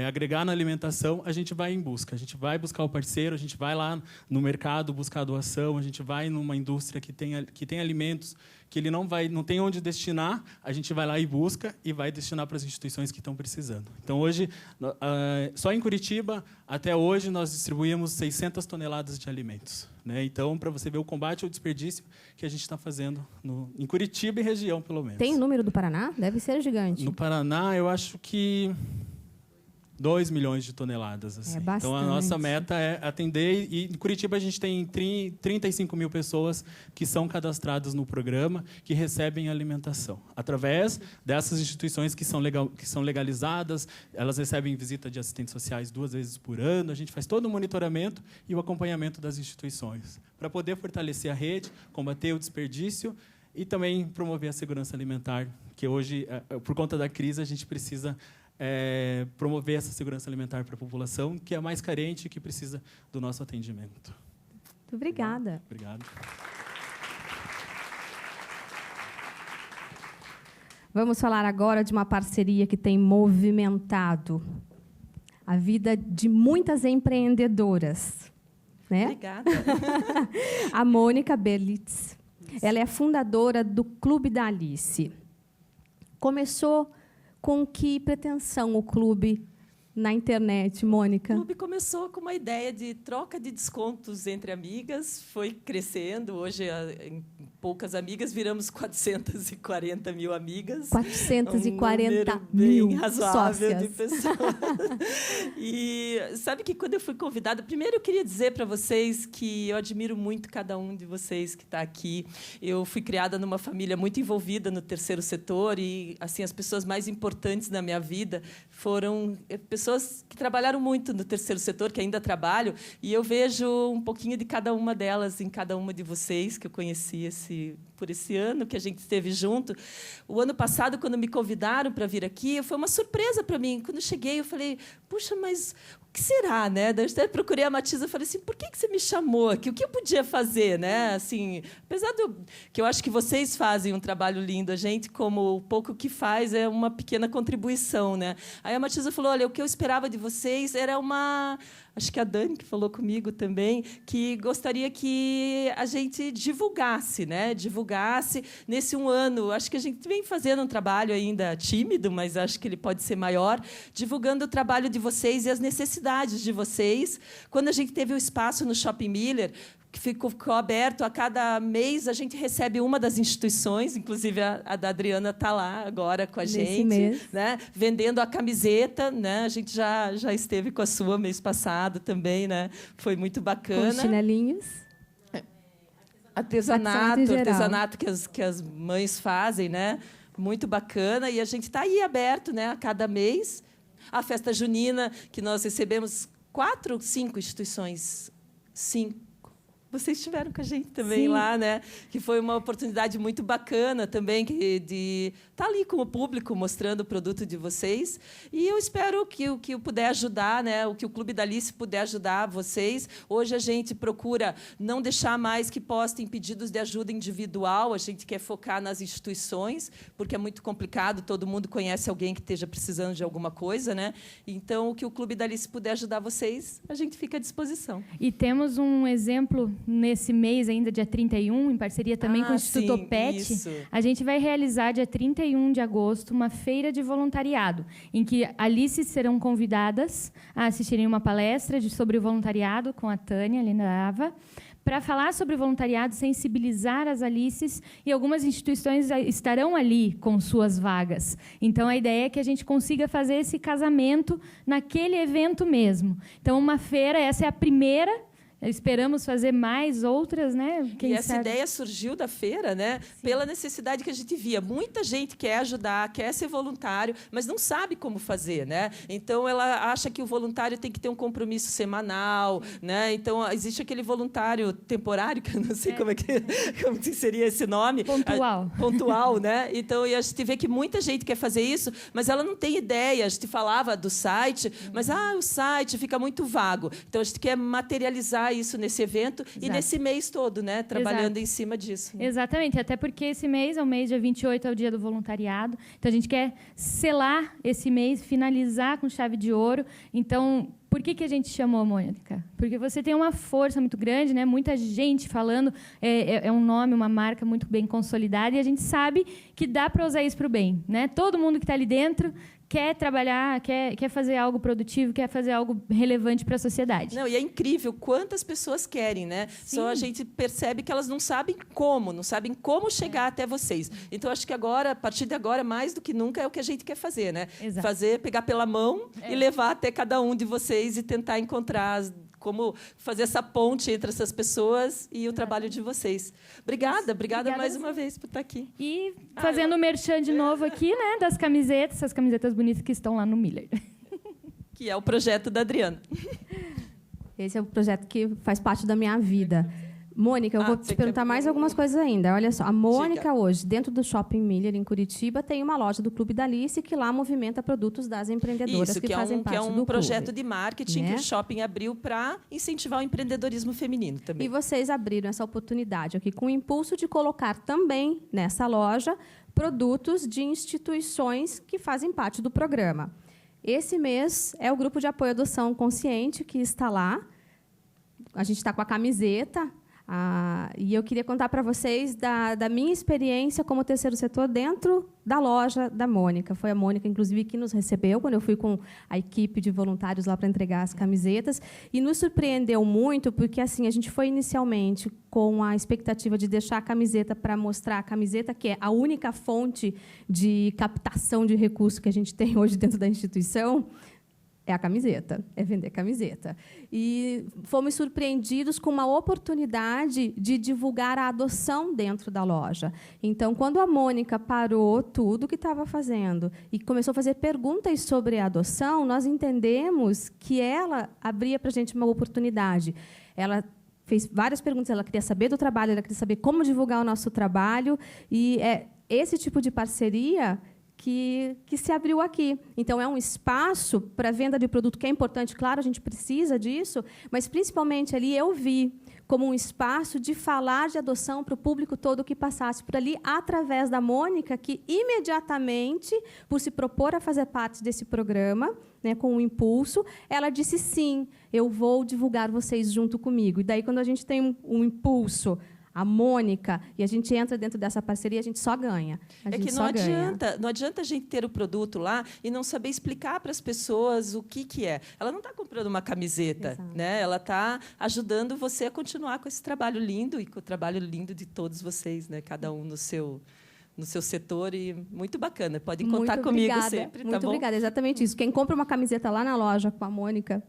agregar na alimentação, a gente vai em busca. A gente vai buscar o parceiro, a gente vai lá no mercado buscar a doação, a gente vai numa indústria que tem alimentos que ele não tem onde destinar, a gente vai lá e busca e vai destinar para as instituições que estão precisando. Então, hoje, só em Curitiba, até hoje, nós distribuímos 600 toneladas de alimentos, né? Então, para você ver o combate ao desperdício que a gente está fazendo em Curitiba e região, pelo menos.
Tem o número do Paraná? Deve ser gigante.
No Paraná, eu acho que 2 milhões de toneladas. Assim. Então, a nossa meta é atender. E em Curitiba, a gente tem 35 mil pessoas que são cadastradas no programa, que recebem alimentação. Através dessas instituições que são legalizadas, elas recebem visita de assistentes sociais 2 vezes por ano. A gente faz todo o monitoramento e o acompanhamento das instituições, para poder fortalecer a rede, combater o desperdício e também promover a segurança alimentar, que hoje, por conta da crise, a gente precisa promover essa segurança alimentar para a população que é mais carente e que precisa do nosso atendimento.
Muito obrigada.
Obrigado.
Vamos falar agora de uma parceria que tem movimentado a vida de muitas empreendedoras, né?
Obrigada.
A Mônica Berlitz. Ela é a fundadora do Clube da Alice. Começou com que pretensão o clube na internet, Mônica?
O clube começou com uma ideia de troca de descontos entre amigas, foi crescendo. Hoje, em poucas amigas, viramos 440 mil amigas.
440
um
mil
bem razoável
sócias.
de pessoas. E sabe que quando eu fui convidada, primeiro eu queria dizer para vocês que eu admiro muito cada um de vocês que está aqui. Eu fui criada numa família muito envolvida no terceiro setor e assim as pessoas mais importantes na minha vida foram pessoas que trabalharam muito no terceiro setor, que ainda trabalho, e eu vejo um pouquinho de cada uma delas em cada uma de vocês que eu conheci por esse ano que a gente esteve junto. O ano passado, quando me convidaram para vir aqui, foi uma surpresa para mim. Quando eu cheguei, eu falei, puxa, mas o que será, né? Daí eu procurei a Matiza e falei assim, por que você me chamou aqui? O que eu podia fazer, né? Assim, apesar que eu acho que vocês fazem um trabalho lindo, a gente, como o pouco que faz, é uma pequena contribuição, né? Aí a Matiza falou, olha, o que eu esperava de vocês era uma... Acho que a Dani, que falou comigo também, que gostaria que a gente divulgasse, né? Divulgasse nesse um ano. Acho que a gente vem fazendo um trabalho ainda tímido, mas acho que ele pode ser maior, divulgando o trabalho de vocês e as necessidades de vocês. Quando a gente teve o espaço no Shopping Miller, que ficou aberto a cada mês, a gente recebe uma das instituições, inclusive a da Adriana está lá agora com a gente,
mês.
né? Vendendo a camiseta, né? A gente já esteve com a sua mês passado também, né? Foi muito bacana.
Com chinelinhos.
Artesanato que as mães fazem, né? Muito bacana. E a gente está aí aberto, né? A cada mês. A festa junina, que nós recebemos 4 ou 5 instituições. 5. Vocês estiveram com a gente também. Sim. Lá, né? Que foi uma oportunidade muito bacana também de estar ali com o público mostrando o produto de vocês. E eu espero que o que eu puder ajudar, né? O que o Clube da Alice puder ajudar vocês. Hoje a gente procura não deixar mais que postem pedidos de ajuda individual. A gente quer focar nas instituições, porque é muito complicado. Todo mundo conhece alguém que esteja precisando de alguma coisa, né? Então, o que o Clube da Alice puder ajudar vocês, a gente fica à disposição.
E temos um exemplo nesse mês, ainda dia 31, em parceria também com o Instituto OPET. Isso. A gente vai realizar, dia 31 de agosto, uma feira de voluntariado, em que Alices serão convidadas a assistirem uma palestra sobre o voluntariado com a Tânia Lindava, para falar sobre o voluntariado, sensibilizar as Alices, e algumas instituições estarão ali com suas vagas. Então, a ideia é que a gente consiga fazer esse casamento naquele evento mesmo. Então, uma feira, essa é a primeira. Esperamos fazer mais outras, né?
E essa ideia surgiu da feira, né? Sim. Pela necessidade que a gente via. Muita gente quer ajudar, quer ser voluntário, mas não sabe como fazer, né? Então ela acha que o voluntário tem que ter um compromisso semanal, né? Então existe aquele voluntário temporário, que eu não sei como que seria esse nome.
Pontual.
Pontual, né? Então e a gente vê que muita gente quer fazer isso, mas ela não tem ideia. A gente falava do site, mas o site fica muito vago. Então a gente quer materializar isso nesse evento. Exato. E nesse mês todo, né? Trabalhando em cima disso. Né?
Exatamente, até porque esse mês é o mês, dia 28, é o dia do voluntariado. Então, a gente quer selar esse mês, finalizar com chave de ouro. Então, por que a gente chamou, Mônica? Porque você tem uma força muito grande, né? Muita gente falando, é um nome, uma marca muito bem consolidada, e a gente sabe que dá para usar isso para o bem, né? Todo mundo que está ali dentro quer trabalhar, quer fazer algo produtivo, quer fazer algo relevante para a sociedade.
Não, e é incrível quantas pessoas querem, né? Sim. Só a gente percebe que elas não sabem como chegar até vocês. Então, acho que agora, a partir de agora, mais do que nunca, é o que a gente quer fazer, né?
Exato.
Pegar pela mão e levar até cada um de vocês e tentar encontrar como fazer essa ponte entre essas pessoas e o trabalho de vocês. Obrigada mais uma vez por estar aqui.
E fazendo o merchan de novo aqui, né, das camisetas, essas camisetas bonitas que estão lá no Miller.
Que é o projeto da Adriana.
Esse é o projeto que faz parte da minha vida. Mônica, eu vou te perguntar mais algumas coisas ainda. Olha só, a Mônica hoje, dentro do Shopping Miller, em Curitiba, tem uma loja do Clube da Alice que lá movimenta produtos das empreendedoras que fazem parte do clube.
Que é um projeto de marketing que o shopping abriu para incentivar o empreendedorismo feminino também.
E vocês abriram essa oportunidade aqui com o impulso de colocar também nessa loja produtos de instituições que fazem parte do programa. Esse mês é o Grupo de Apoio à Adoção Consciente que está lá. A gente está com a camiseta. E eu queria contar para vocês da minha experiência como terceiro setor dentro da loja da Mônica. Foi a Mônica, inclusive, que nos recebeu quando eu fui com a equipe de voluntários lá para entregar as camisetas. E nos surpreendeu muito, porque assim a gente foi inicialmente com a expectativa de deixar a camiseta para mostrar a camiseta, que é a única fonte de captação de recursos que a gente tem hoje dentro da instituição. É a camiseta, é vender camiseta. E fomos surpreendidos com uma oportunidade de divulgar a adoção dentro da loja. Então, quando a Mônica parou tudo o que estava fazendo e começou a fazer perguntas sobre a adoção, nós entendemos que ela abria para a gente uma oportunidade. Ela fez várias perguntas, ela queria saber do trabalho, ela queria saber como divulgar o nosso trabalho, e é esse tipo de parceria que se abriu aqui. Então, é um espaço para venda de produto que é importante, claro, a gente precisa disso, mas, principalmente, ali eu vi como um espaço de falar de adoção para o público todo que passasse por ali, através da Mônica, que, imediatamente, por se propor a fazer parte desse programa, né, com o impulso, ela disse, sim, eu vou divulgar vocês junto comigo. E daí, quando a gente tem um impulso, a Mônica, e a gente entra dentro dessa parceria, a gente só ganha.
É que não adianta a gente ter o produto lá e não saber explicar para as pessoas o que é. Ela não está comprando uma camiseta, né? Ela está ajudando você a continuar com esse trabalho lindo e com o trabalho lindo de todos vocês, né? Cada um no seu setor, e muito bacana. Podem contar comigo sempre,
Muito obrigada, exatamente isso. Quem compra uma camiseta lá na loja com a Mônica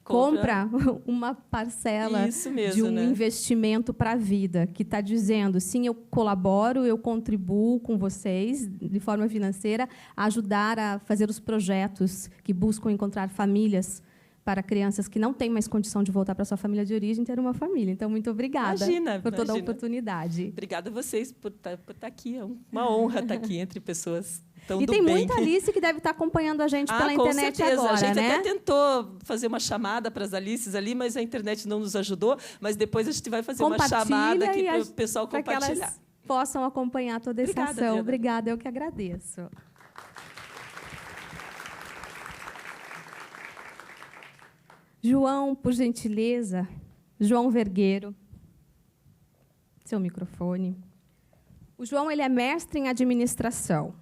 compra uma parcela de um investimento para a vida, que está dizendo, sim, eu colaboro, eu contribuo com vocês, de forma financeira, a ajudar a fazer os projetos que buscam encontrar famílias para crianças que não têm mais condição de voltar para a sua família de origem, ter uma família. Então, muito obrigada por toda a oportunidade.
Obrigada a vocês por estar aqui. É uma honra estar aqui entre pessoas tão
e
do
tem
bem.
muita Alice que deve estar acompanhando a gente pela internet
certeza.
Agora,
a gente
né?
até tentou fazer uma chamada para as Alices ali, mas a internet não nos ajudou. Mas depois a gente vai fazer uma chamada aqui para o pessoal compartilhar.
Para que elas possam acompanhar toda essa ação.
Diana.
Obrigada, eu que agradeço. João, por gentileza, João Vergueiro, seu microfone. O João, ele é mestre em administração.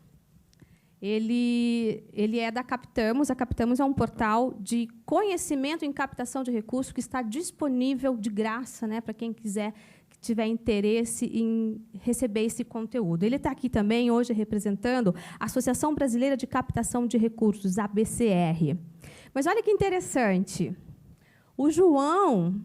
Ele é da Captamos. A Captamos é um portal de conhecimento em captação de recursos que está disponível de graça, né, para quem quiser, que tiver interesse em receber esse conteúdo. Ele está aqui também hoje representando a Associação Brasileira de Captação de Recursos, a ABCR. Mas olha que interessante. O João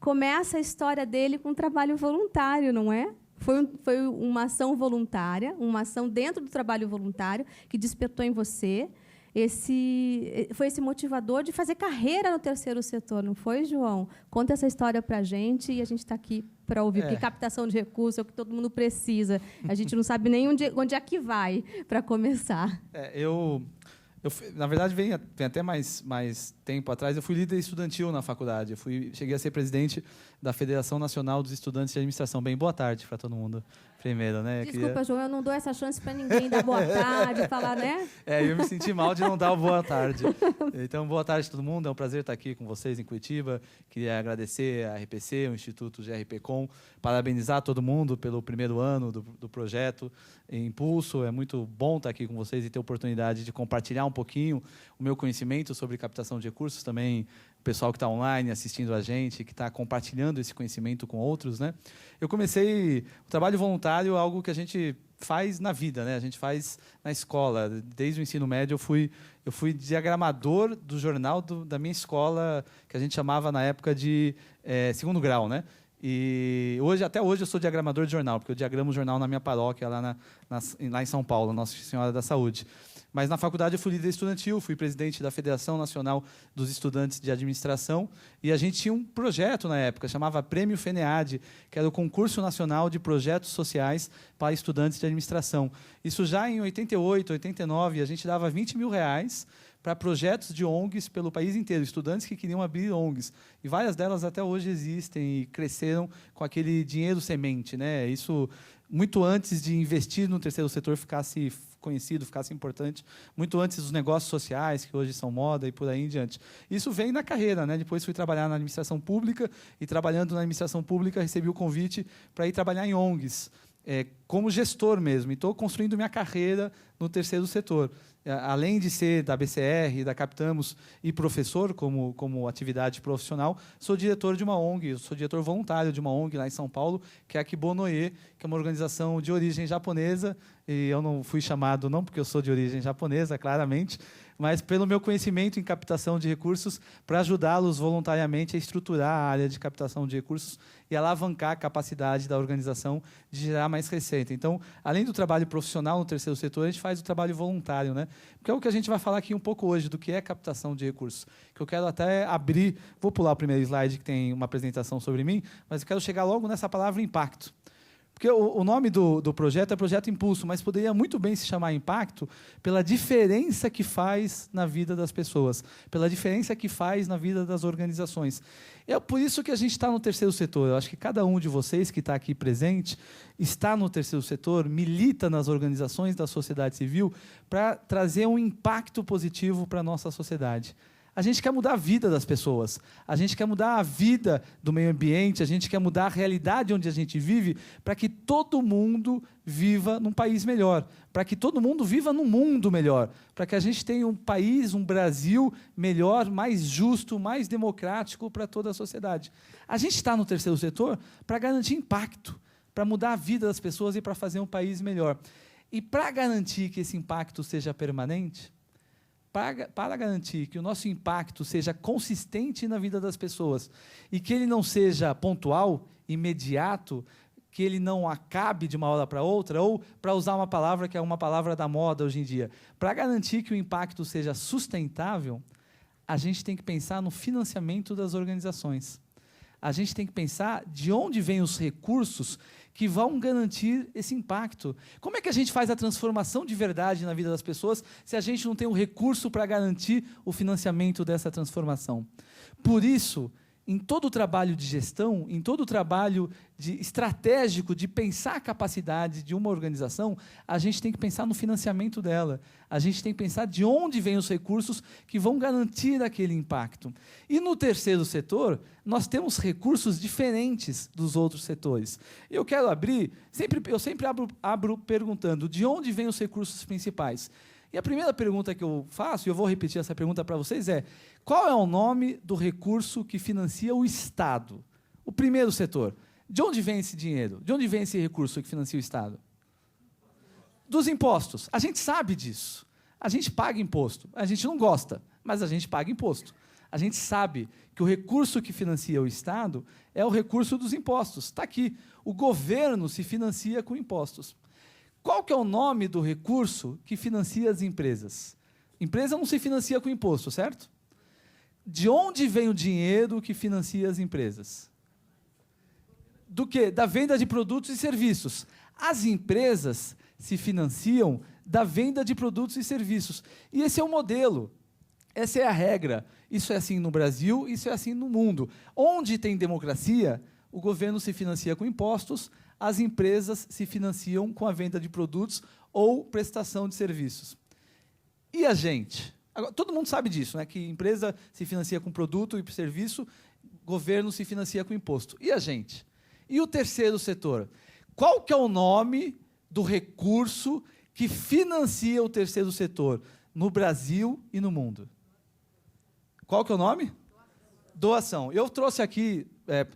começa a história dele com um trabalho voluntário, não é? Foi uma ação voluntária, uma ação dentro do trabalho voluntário que despertou em você foi esse motivador de fazer carreira no terceiro setor, não foi, João? Conta essa história para a gente e a gente está aqui para ouvir, porque captação de recursos é o que todo mundo precisa. A gente não sabe nem onde é que vai para começar.
Na verdade, vem até mais tempo atrás, eu fui líder estudantil na faculdade. Cheguei a ser presidente da Federação Nacional dos Estudantes de Administração. Bem, boa tarde para todo mundo. Primeiro, né?
Desculpa, João, eu não dou essa chance para ninguém dar boa tarde, falar, né?
Eu me senti mal de não dar o boa tarde. Então, boa tarde a todo mundo. É um prazer estar aqui com vocês em Curitiba. Queria agradecer a RPC, o Instituto GRPcom, parabenizar todo mundo pelo primeiro ano do projeto Impulso. É muito bom estar aqui com vocês e ter a oportunidade de compartilhar um pouquinho o meu conhecimento sobre captação de recursos, também o pessoal que está online assistindo a gente, que está compartilhando esse conhecimento com outros, né? Eu comecei o trabalho voluntário, algo que a gente faz na vida, né? A gente faz na escola. Desde o ensino médio eu fui diagramador do jornal da minha escola, que a gente chamava na época de segundo grau, né? E até hoje eu sou diagramador de jornal, porque eu diagramo o jornal na minha paróquia lá em São Paulo, Nossa Senhora da Saúde. Mas na faculdade eu fui líder estudantil, fui presidente da Federação Nacional dos Estudantes de Administração, e a gente tinha um projeto na época, chamava Prêmio FENEAD, que era o Concurso Nacional de Projetos Sociais para Estudantes de Administração. Isso já em 88, 89, a gente dava R$20 mil para projetos de ONGs pelo país inteiro, estudantes que queriam abrir ONGs. E várias delas até hoje existem e cresceram com aquele dinheiro semente, né? Isso muito antes de investir no terceiro setor ficasse conhecido, ficasse importante, muito antes dos negócios sociais, que hoje são moda e por aí em diante. Isso vem na carreira, né? Depois fui trabalhar na administração pública, e trabalhando na administração pública recebi o convite para ir trabalhar em ONGs, como gestor mesmo, e estou construindo minha carreira no terceiro setor. Além de ser da BCR, da Captamos e professor como atividade profissional, sou diretor de uma ONG, sou diretor voluntário de uma ONG lá em São Paulo, que é a Kibonoe, que é uma organização de origem japonesa, e eu não fui chamado não porque eu sou de origem japonesa, claramente, mas pelo meu conhecimento em captação de recursos, para ajudá-los voluntariamente a estruturar a área de captação de recursos e alavancar a capacidade da organização de gerar mais receita. Então, além do trabalho profissional no terceiro setor, a gente faz o trabalho voluntário, né? Porque é o que a gente vai falar aqui um pouco hoje, do que é captação de recursos. Que eu quero até abrir, vou pular o primeiro slide, que tem uma apresentação sobre mim, mas eu quero chegar logo nessa palavra impacto. Porque o nome do projeto é Projeto Impulso, mas poderia muito bem se chamar Impacto pela diferença que faz na vida das pessoas, pela diferença que faz na vida das organizações. É por isso que a gente está no terceiro setor. Eu acho que cada um de vocês que está aqui presente está no terceiro setor, milita nas organizações da sociedade civil para trazer um impacto positivo para a nossa sociedade. A gente quer mudar a vida das pessoas, a gente quer mudar a vida do meio ambiente, a gente quer mudar a realidade onde a gente vive, para que todo mundo viva num país melhor, para que todo mundo viva num mundo melhor, para que a gente tenha um país, um Brasil melhor, mais justo, mais democrático para toda a sociedade. A gente está no terceiro setor para garantir impacto, para mudar a vida das pessoas e para fazer um país melhor. E para garantir que esse impacto seja permanente, para garantir que o nosso impacto seja consistente na vida das pessoas e que ele não seja pontual, imediato, que ele não acabe de uma hora para outra, ou, para usar uma palavra que é uma palavra da moda hoje em dia, para garantir que o impacto seja sustentável, a gente tem que pensar no financiamento das organizações. A gente tem que pensar de onde vêm os recursos que vão garantir esse impacto. Como é que a gente faz a transformação de verdade na vida das pessoas se a gente não tem um recurso para garantir o financiamento dessa transformação? Por isso, em todo o trabalho de gestão, em todo o trabalho estratégico de pensar a capacidade de uma organização, a gente tem que pensar no financiamento dela. A gente tem que pensar de onde vêm os recursos que vão garantir aquele impacto. E no terceiro setor, nós temos recursos diferentes dos outros setores. Eu quero abrir, eu sempre abro perguntando de onde vêm os recursos principais. E a primeira pergunta que eu faço, e eu vou repetir essa pergunta para vocês, é: qual é o nome do recurso que financia o Estado? O primeiro setor. De onde vem esse dinheiro? De onde vem esse recurso que financia o Estado? Dos impostos. A gente sabe disso. A gente paga imposto. A gente não gosta, mas a gente paga imposto. A gente sabe que o recurso que financia o Estado é o recurso dos impostos. Está aqui. O governo se financia com impostos. Qual que é o nome do recurso que financia as empresas? Empresa não se financia com imposto, certo? De onde vem o dinheiro que financia as empresas? Do quê? Da venda de produtos e serviços. As empresas se financiam da venda de produtos e serviços. E esse é o modelo. Essa é a regra. Isso é assim no Brasil, isso é assim no mundo. Onde tem democracia, o governo se financia com impostos, as empresas se financiam com a venda de produtos ou prestação de serviços. E a gente? Agora, todo mundo sabe disso, né? Que empresa se financia com produto e serviço, governo se financia com imposto. E a gente? E o terceiro setor? Qual que é o nome do recurso que financia o terceiro setor no Brasil e no mundo? Qual que é o nome? Doação. Eu trouxe aqui,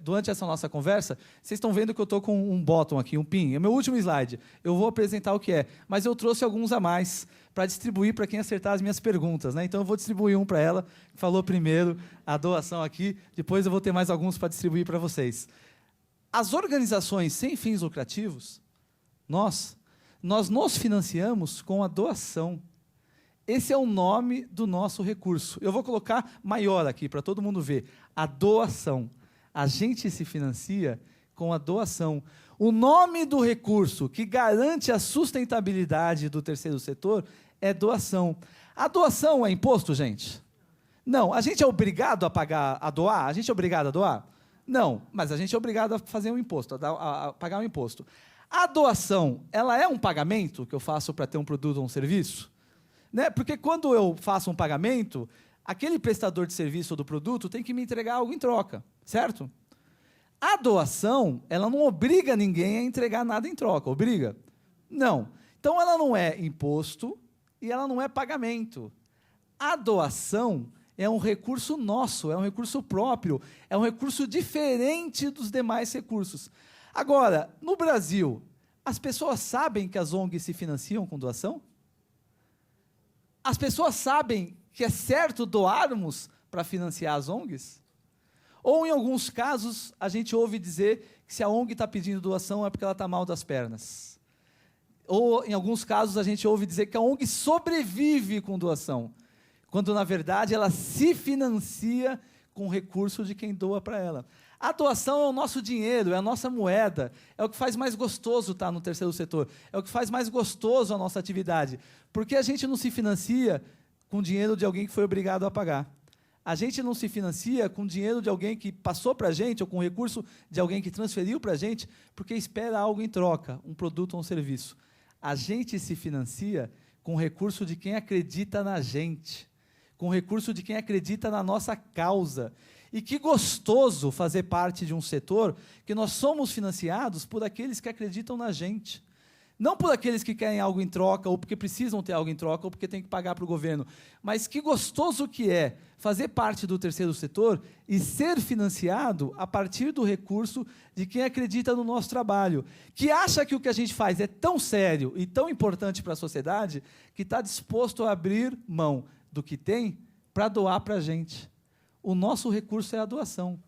durante essa nossa conversa, vocês estão vendo que eu estou com um bottom aqui, um pin. É o meu último slide. Eu vou apresentar o que é. Mas eu trouxe alguns a mais para distribuir para quem acertar as minhas perguntas, né? Então, eu vou distribuir um para ela, que falou primeiro a doação aqui. Depois, eu vou ter mais alguns para distribuir para vocês. As organizações sem fins lucrativos, nós nos financiamos com a doação. Esse é o nome do nosso recurso. Eu vou colocar maior aqui, para todo mundo ver. A doação. A gente se financia com a doação. O nome do recurso que garante a sustentabilidade do terceiro setor é doação. A doação é imposto, gente? Não. A gente é obrigado a pagar, a doar? A gente é obrigado a doar? Não. Mas a gente é obrigado a fazer um imposto, a pagar um imposto. A doação, ela é um pagamento que eu faço para ter um produto ou um serviço? Né? Porque quando eu faço um pagamento, aquele prestador de serviço ou do produto tem que me entregar algo em troca, certo? A doação, ela não obriga ninguém a entregar nada em troca, obriga? Não. Então, ela não é imposto e ela não é pagamento. A doação é um recurso nosso, é um recurso próprio, é um recurso diferente dos demais recursos. Agora, no Brasil, as pessoas sabem que as ONGs se financiam com doação? As pessoas sabem que é certo doarmos para financiar as ONGs? Ou, em alguns casos, a gente ouve dizer que se a ONG está pedindo doação é porque ela está mal das pernas. Ou, em alguns casos, a gente ouve dizer que a ONG sobrevive com doação, quando, na verdade, ela se financia com o recurso de quem doa para ela. A doação é o nosso dinheiro, é a nossa moeda, é o que faz mais gostoso estar no terceiro setor, é o que faz mais gostoso a nossa atividade, porque a gente não se financia com dinheiro de alguém que foi obrigado a pagar. A gente não se financia com dinheiro de alguém que passou para a gente, ou com recurso de alguém que transferiu para a gente, porque espera algo em troca, um produto ou um serviço. A gente se financia com recurso de quem acredita na gente, com recurso de quem acredita na nossa causa. E que gostoso fazer parte de um setor que nós somos financiados por aqueles que acreditam na gente. Não por aqueles que querem algo em troca, ou porque precisam ter algo em troca, ou porque tem que pagar para o governo. Mas que gostoso que é fazer parte do terceiro setor e ser financiado a partir do recurso de quem acredita no nosso trabalho, que acha que o que a gente faz é tão sério e tão importante para a sociedade, que está disposto a abrir mão do que tem para doar para a gente. O nosso recurso é a doação.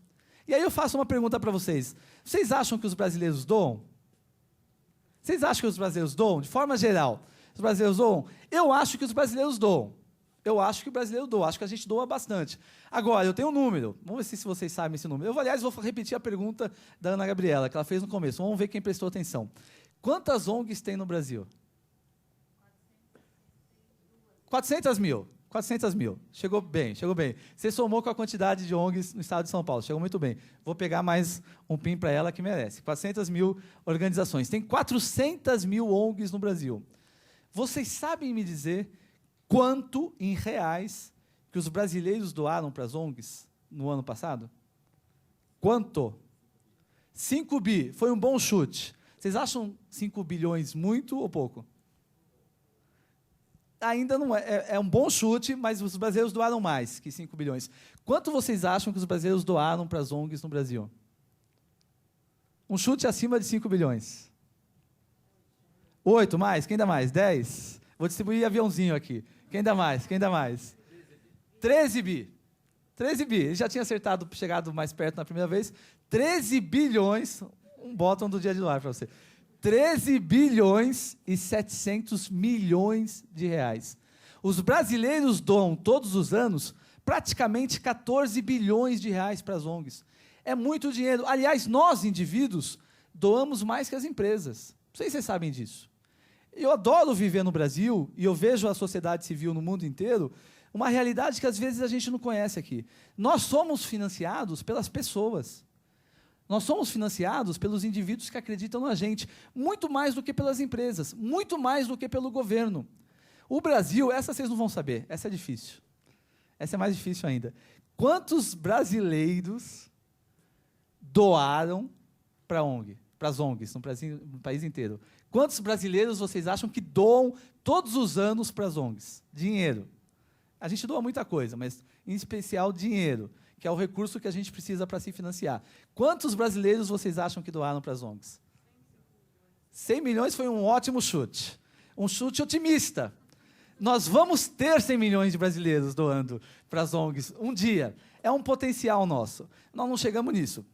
E aí eu faço uma pergunta para vocês. Vocês acham que os brasileiros doam? Vocês acham que os brasileiros doam? De forma geral, os brasileiros doam? Eu acho que os brasileiros doam. Eu acho que o brasileiro doa. Acho que a gente doa bastante. Agora, eu tenho um número. Vamos ver se vocês sabem esse número. Eu, aliás, vou repetir a pergunta da Ana Gabriela, que ela fez no começo. Vamos ver quem prestou atenção. Quantas ONGs tem no Brasil? 400 mil. 400 mil. Chegou bem, chegou bem. Você somou com a quantidade de ONGs no estado de São Paulo. Chegou muito bem. Vou pegar mais um PIN para ela que merece. 400 mil organizações. Tem 400 mil ONGs no Brasil. Vocês sabem me dizer quanto, em reais, que os brasileiros doaram para as ONGs no ano passado? Quanto? 5 bi. Foi um bom chute. Vocês acham 5 bilhões muito ou pouco? Ainda não é. É um bom chute, mas os brasileiros doaram mais que 5 bilhões. Quanto vocês acham que os brasileiros doaram para as ONGs no Brasil? Um chute acima de 5 bilhões. 8 mais? Quem dá mais? 10? Vou distribuir aviãozinho aqui. Quem dá mais? Quem dá mais? 13 bi. 13 bi. Ele já tinha acertado, chegado mais perto na primeira vez. 13 bilhões. Um bottom do dia de doar para você. 13 bilhões e 700 milhões de reais. Os brasileiros doam todos os anos praticamente 14 bilhões de reais para as ONGs. É muito dinheiro. Aliás, nós, indivíduos, doamos mais que as empresas. Não sei se vocês sabem disso. Eu adoro viver no Brasil e eu vejo a sociedade civil no mundo inteiro, uma realidade que às vezes a gente não conhece aqui. Nós somos financiados pelas pessoas. Nós somos financiados pelos indivíduos que acreditam na gente, muito mais do que pelas empresas, muito mais do que pelo governo. O Brasil, essa vocês não vão saber, essa é difícil. Essa é mais difícil ainda. Quantos brasileiros doaram para ONG, para as ONGs no país inteiro? Quantos brasileiros vocês acham que doam todos os anos para as ONGs? Dinheiro. A gente doa muita coisa, mas em especial dinheiro, que é o recurso que a gente precisa para se financiar. Quantos brasileiros vocês acham que doaram para as ONGs? 100 milhões foi um ótimo chute. Um chute otimista. Nós vamos ter 100 milhões de brasileiros doando para as ONGs um dia. É um potencial nosso. Nós não chegamos nisso.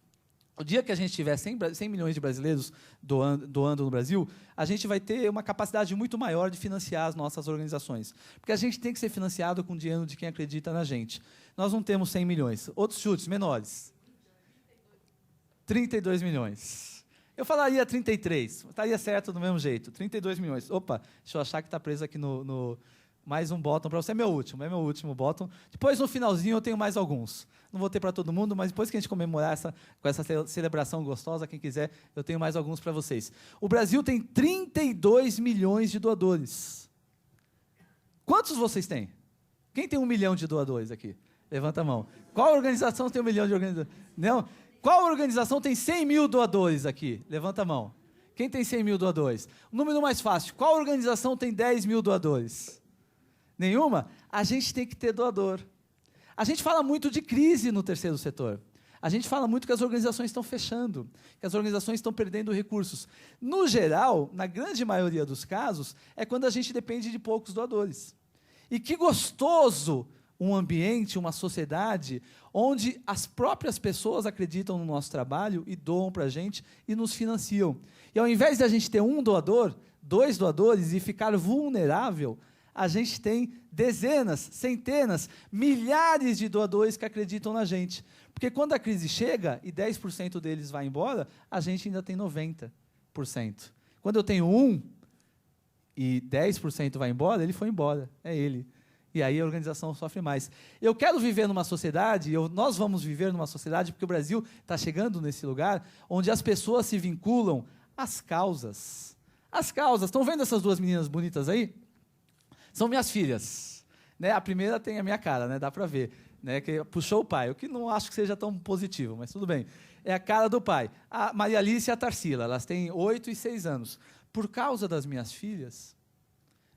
O dia que a gente tiver 100 milhões de brasileiros doando no Brasil, a gente vai ter uma capacidade muito maior de financiar as nossas organizações. Porque a gente tem que ser financiado com dinheiro de quem acredita na gente. Nós não temos 100 milhões. Outros chutes menores. 32 milhões. Eu falaria 33. Estaria certo do mesmo jeito. 32 milhões. Opa, deixa eu achar que está preso aqui no... Mais um bottom para você. É meu último bottom. Depois, no finalzinho, eu tenho mais alguns. Não vou ter para todo mundo, mas depois que a gente comemorar com essa celebração gostosa, quem quiser, eu tenho mais alguns para vocês. O Brasil tem 32 milhões de doadores. Quantos vocês têm? Quem tem 1 milhão de doadores aqui? Levanta a mão. Qual organização tem 1 milhão de organizadores? Não? Qual organização tem 100 mil doadores aqui? Levanta a mão. Quem tem 100 mil doadores? O número mais fácil. Qual organização tem 10 mil doadores? Nenhuma? A gente tem que ter doador. A gente fala muito de crise no terceiro setor. A gente fala muito que as organizações estão fechando, que as organizações estão perdendo recursos. No geral, na grande maioria dos casos, é quando a gente depende de poucos doadores. E que gostoso um ambiente, uma sociedade, onde as próprias pessoas acreditam no nosso trabalho e doam para a gente e nos financiam. E ao invés de a gente ter um doador, 2 doadores e ficar vulnerável, a gente tem dezenas, centenas, milhares de doadores que acreditam na gente. Porque quando a crise chega e 10% deles vai embora, a gente ainda tem 90%. Quando eu tenho 1 e 10% vai embora, ele foi embora, é ele. E aí a organização sofre mais. Eu quero viver numa sociedade, nós vamos viver numa sociedade, porque o Brasil está chegando nesse lugar, onde as pessoas se vinculam às causas. As causas. Estão vendo essas 2 meninas bonitas aí? São minhas filhas. Né? A primeira tem a minha cara, né? Dá para ver. Né? Que puxou o pai, o que não acho que seja tão positivo, mas tudo bem. É a cara do pai. A Maria Alice e a Tarsila, elas têm 8 e 6 anos. Por causa das minhas filhas,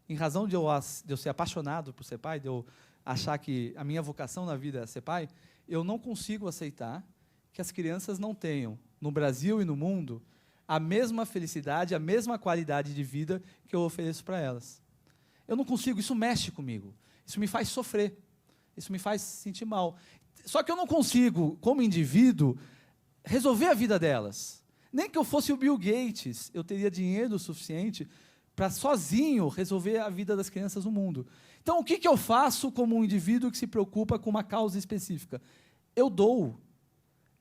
em razão de eu ser apaixonado por ser pai, de eu achar que a minha vocação na vida é ser pai, eu não consigo aceitar que as crianças não tenham, no Brasil e no mundo, a mesma felicidade, a mesma qualidade de vida que eu ofereço para elas. Eu não consigo, isso mexe comigo, isso me faz sofrer, isso me faz sentir mal. Só que eu não consigo, como indivíduo, resolver a vida delas. Nem que eu fosse o Bill Gates, eu teria dinheiro suficiente para sozinho resolver a vida das crianças no mundo. Então, o que eu faço como um indivíduo que se preocupa com uma causa específica? Eu dou.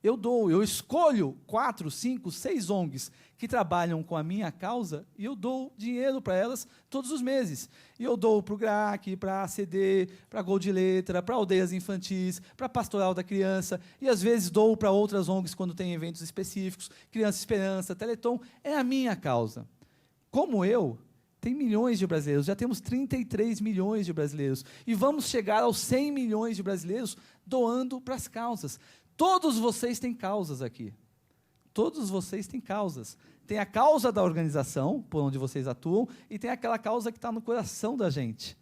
Eu escolho 4, 5, 6 ONGs que trabalham com a minha causa e eu dou dinheiro para elas todos os meses. E eu dou para o GRAC, para a ACD, para a Gol de Letra, para Aldeias Infantis, para a Pastoral da Criança, e às vezes dou para outras ONGs quando tem eventos específicos, Criança Esperança, Teleton, é a minha causa. Como tem milhões de brasileiros, já temos 33 milhões de brasileiros, e vamos chegar aos 100 milhões de brasileiros doando para as causas. Todos vocês têm causas aqui. Todos vocês têm causas. Tem a causa da organização, por onde vocês atuam, e tem aquela causa que está no coração da gente.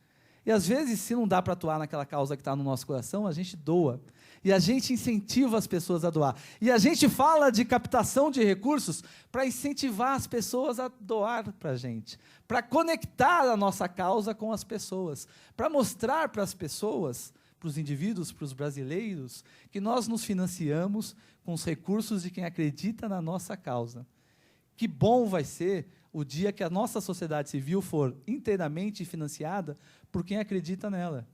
E, às vezes, se não dá para atuar naquela causa que está no nosso coração, a gente doa. E a gente incentiva as pessoas a doar. E a gente fala de captação de recursos para incentivar as pessoas a doar para a gente. Para conectar a nossa causa com as pessoas. Para mostrar para as pessoas, para os indivíduos, para os brasileiros, que nós nos financiamos com os recursos de quem acredita na nossa causa. Que bom vai ser o dia que a nossa sociedade civil for inteiramente financiada por quem acredita nela.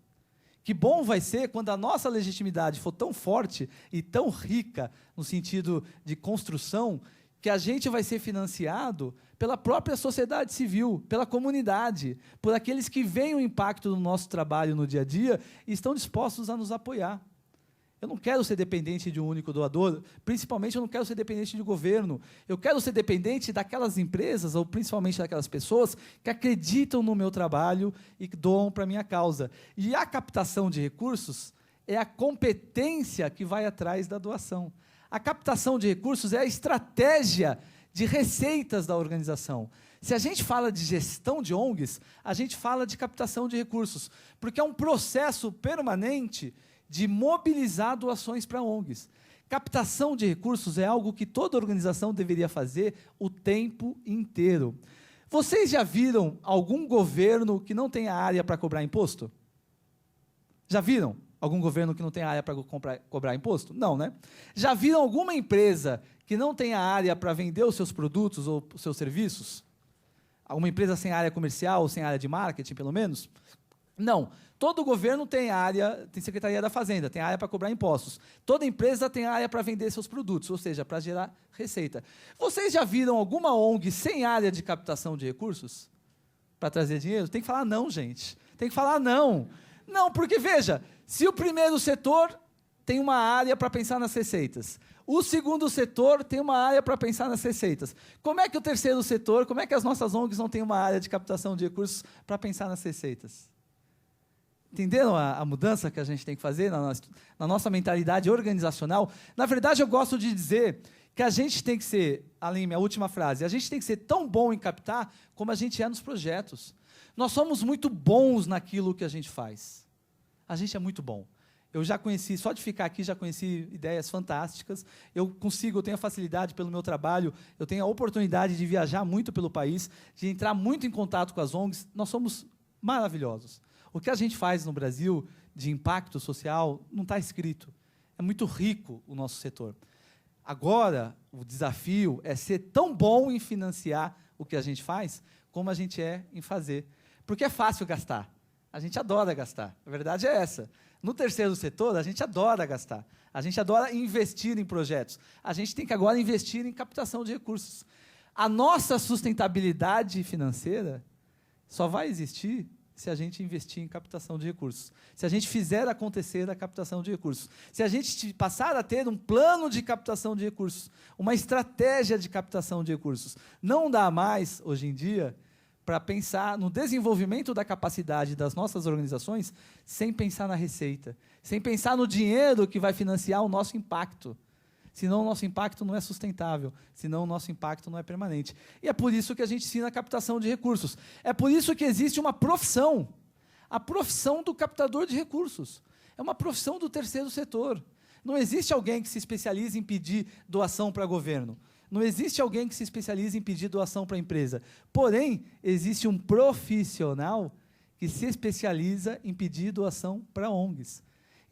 Que bom vai ser quando a nossa legitimidade for tão forte e tão rica, no sentido de construção, que a gente vai ser financiado pela própria sociedade civil, pela comunidade, por aqueles que veem o impacto do nosso trabalho no dia a dia e estão dispostos a nos apoiar. Eu não quero ser dependente de um único doador, principalmente eu não quero ser dependente de governo. Eu quero ser dependente daquelas empresas, ou principalmente daquelas pessoas que acreditam no meu trabalho e que doam para a minha causa. E a captação de recursos é a competência que vai atrás da doação. A captação de recursos é a estratégia de receitas da organização. Se a gente fala de gestão de ONGs, a gente fala de captação de recursos, porque é um processo permanente de mobilizar doações para ONGs. Captação de recursos é algo que toda organização deveria fazer o tempo inteiro. Vocês já viram algum governo que não tenha área para cobrar imposto? Já viram algum governo que não tenha área para cobrar imposto? Não, né? Já viram alguma empresa que não tenha área para vender os seus produtos ou os seus serviços? Alguma empresa sem área comercial ou sem área de marketing, pelo menos? Não. Todo governo tem área, tem Secretaria da Fazenda, tem área para cobrar impostos. Toda empresa tem área para vender seus produtos, ou seja, para gerar receita. Vocês já viram alguma ONG sem área de captação de recursos para trazer dinheiro? Tem que falar não, gente. Tem que falar não. Não, porque, veja, se o primeiro setor tem uma área para pensar nas receitas, o segundo setor tem uma área para pensar nas receitas, como é que o terceiro setor, como é que as nossas ONGs não têm uma área de captação de recursos para pensar nas receitas? Entenderam a mudança que a gente tem que fazer na nossa mentalidade organizacional? Na verdade, eu gosto de dizer que a gente tem que ser, além da minha última frase, a gente tem que ser tão bom em captar como a gente é nos projetos. Nós somos muito bons naquilo que a gente faz. A gente é muito bom. Eu já conheci, só de ficar aqui, já conheci ideias fantásticas. Eu tenho a facilidade pelo meu trabalho, eu tenho a oportunidade de viajar muito pelo país, de entrar muito em contato com as ONGs. Nós somos maravilhosos. O que a gente faz no Brasil de impacto social não está escrito. É muito rico o nosso setor. Agora, o desafio é ser tão bom em financiar o que a gente faz, como a gente é em fazer. Porque é fácil gastar. A gente adora gastar. A verdade é essa. No terceiro setor, a gente adora gastar. A gente adora investir em projetos. A gente tem que agora investir em captação de recursos. A nossa sustentabilidade financeira só vai existir se a gente investir em captação de recursos, se a gente fizer acontecer a captação de recursos, se a gente passar a ter um plano de captação de recursos, uma estratégia de captação de recursos. Não dá mais, hoje em dia, para pensar no desenvolvimento da capacidade das nossas organizações sem pensar na receita, sem pensar no dinheiro que vai financiar o nosso impacto. Senão o nosso impacto não é sustentável, senão o nosso impacto não é permanente. E é por isso que a gente ensina a captação de recursos. É por isso que existe uma profissão, a profissão do captador de recursos. É uma profissão do terceiro setor. Não existe alguém que se especialize em pedir doação para governo. Não existe alguém que se especialize em pedir doação para empresa. Porém, existe um profissional que se especializa em pedir doação para ONGs.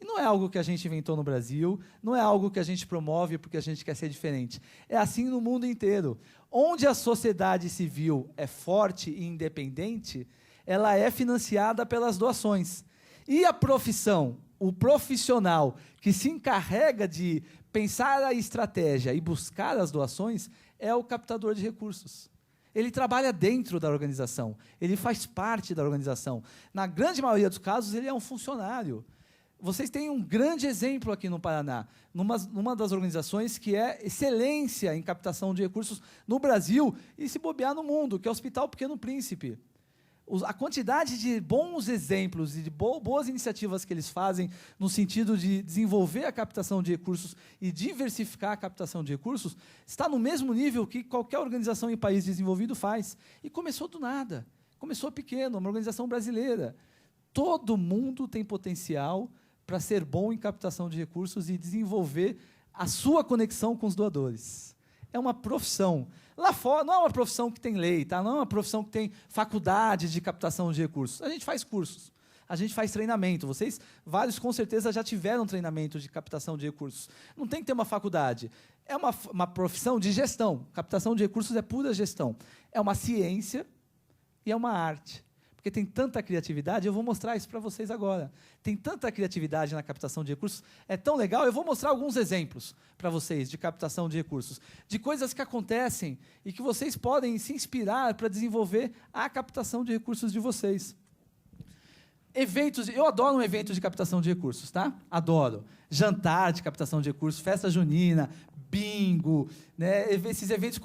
E não é algo que a gente inventou no Brasil, não é algo que a gente promove porque a gente quer ser diferente. É assim no mundo inteiro. Onde a sociedade civil é forte e independente, ela é financiada pelas doações. E a profissão, o profissional que se encarrega de pensar a estratégia e buscar as doações, é o captador de recursos. Ele trabalha dentro da organização, ele faz parte da organização. Na grande maioria dos casos, ele é um funcionário. Vocês têm um grande exemplo aqui no Paraná, numa das organizações que é excelência em captação de recursos no Brasil e se bobear no mundo, que é o Hospital Pequeno Príncipe. A quantidade de bons exemplos e de boas iniciativas que eles fazem no sentido de desenvolver a captação de recursos e diversificar a captação de recursos está no mesmo nível que qualquer organização em país desenvolvido faz. E começou do nada, começou pequeno, uma organização brasileira. Todo mundo tem potencial para ser bom em captação de recursos e desenvolver a sua conexão com os doadores. É uma profissão. Lá fora, não é uma profissão que tem lei, tá? Não é uma profissão que tem faculdade de captação de recursos. A gente faz cursos, a gente faz treinamento. Vocês, vários, com certeza, já tiveram treinamento de captação de recursos. Não tem que ter uma faculdade. É uma profissão de gestão. Captação de recursos é pura gestão. É uma ciência e é uma arte. Porque tem tanta criatividade, eu vou mostrar isso para vocês agora. Tem tanta criatividade na captação de recursos, é tão legal, eu vou mostrar alguns exemplos para vocês de captação de recursos, de coisas que acontecem e que vocês podem se inspirar para desenvolver a captação de recursos de vocês. Eventos, eu adoro um evento de captação de recursos, tá? Adoro. Jantar de captação de recursos, festa junina, bingo, né? Esses eventos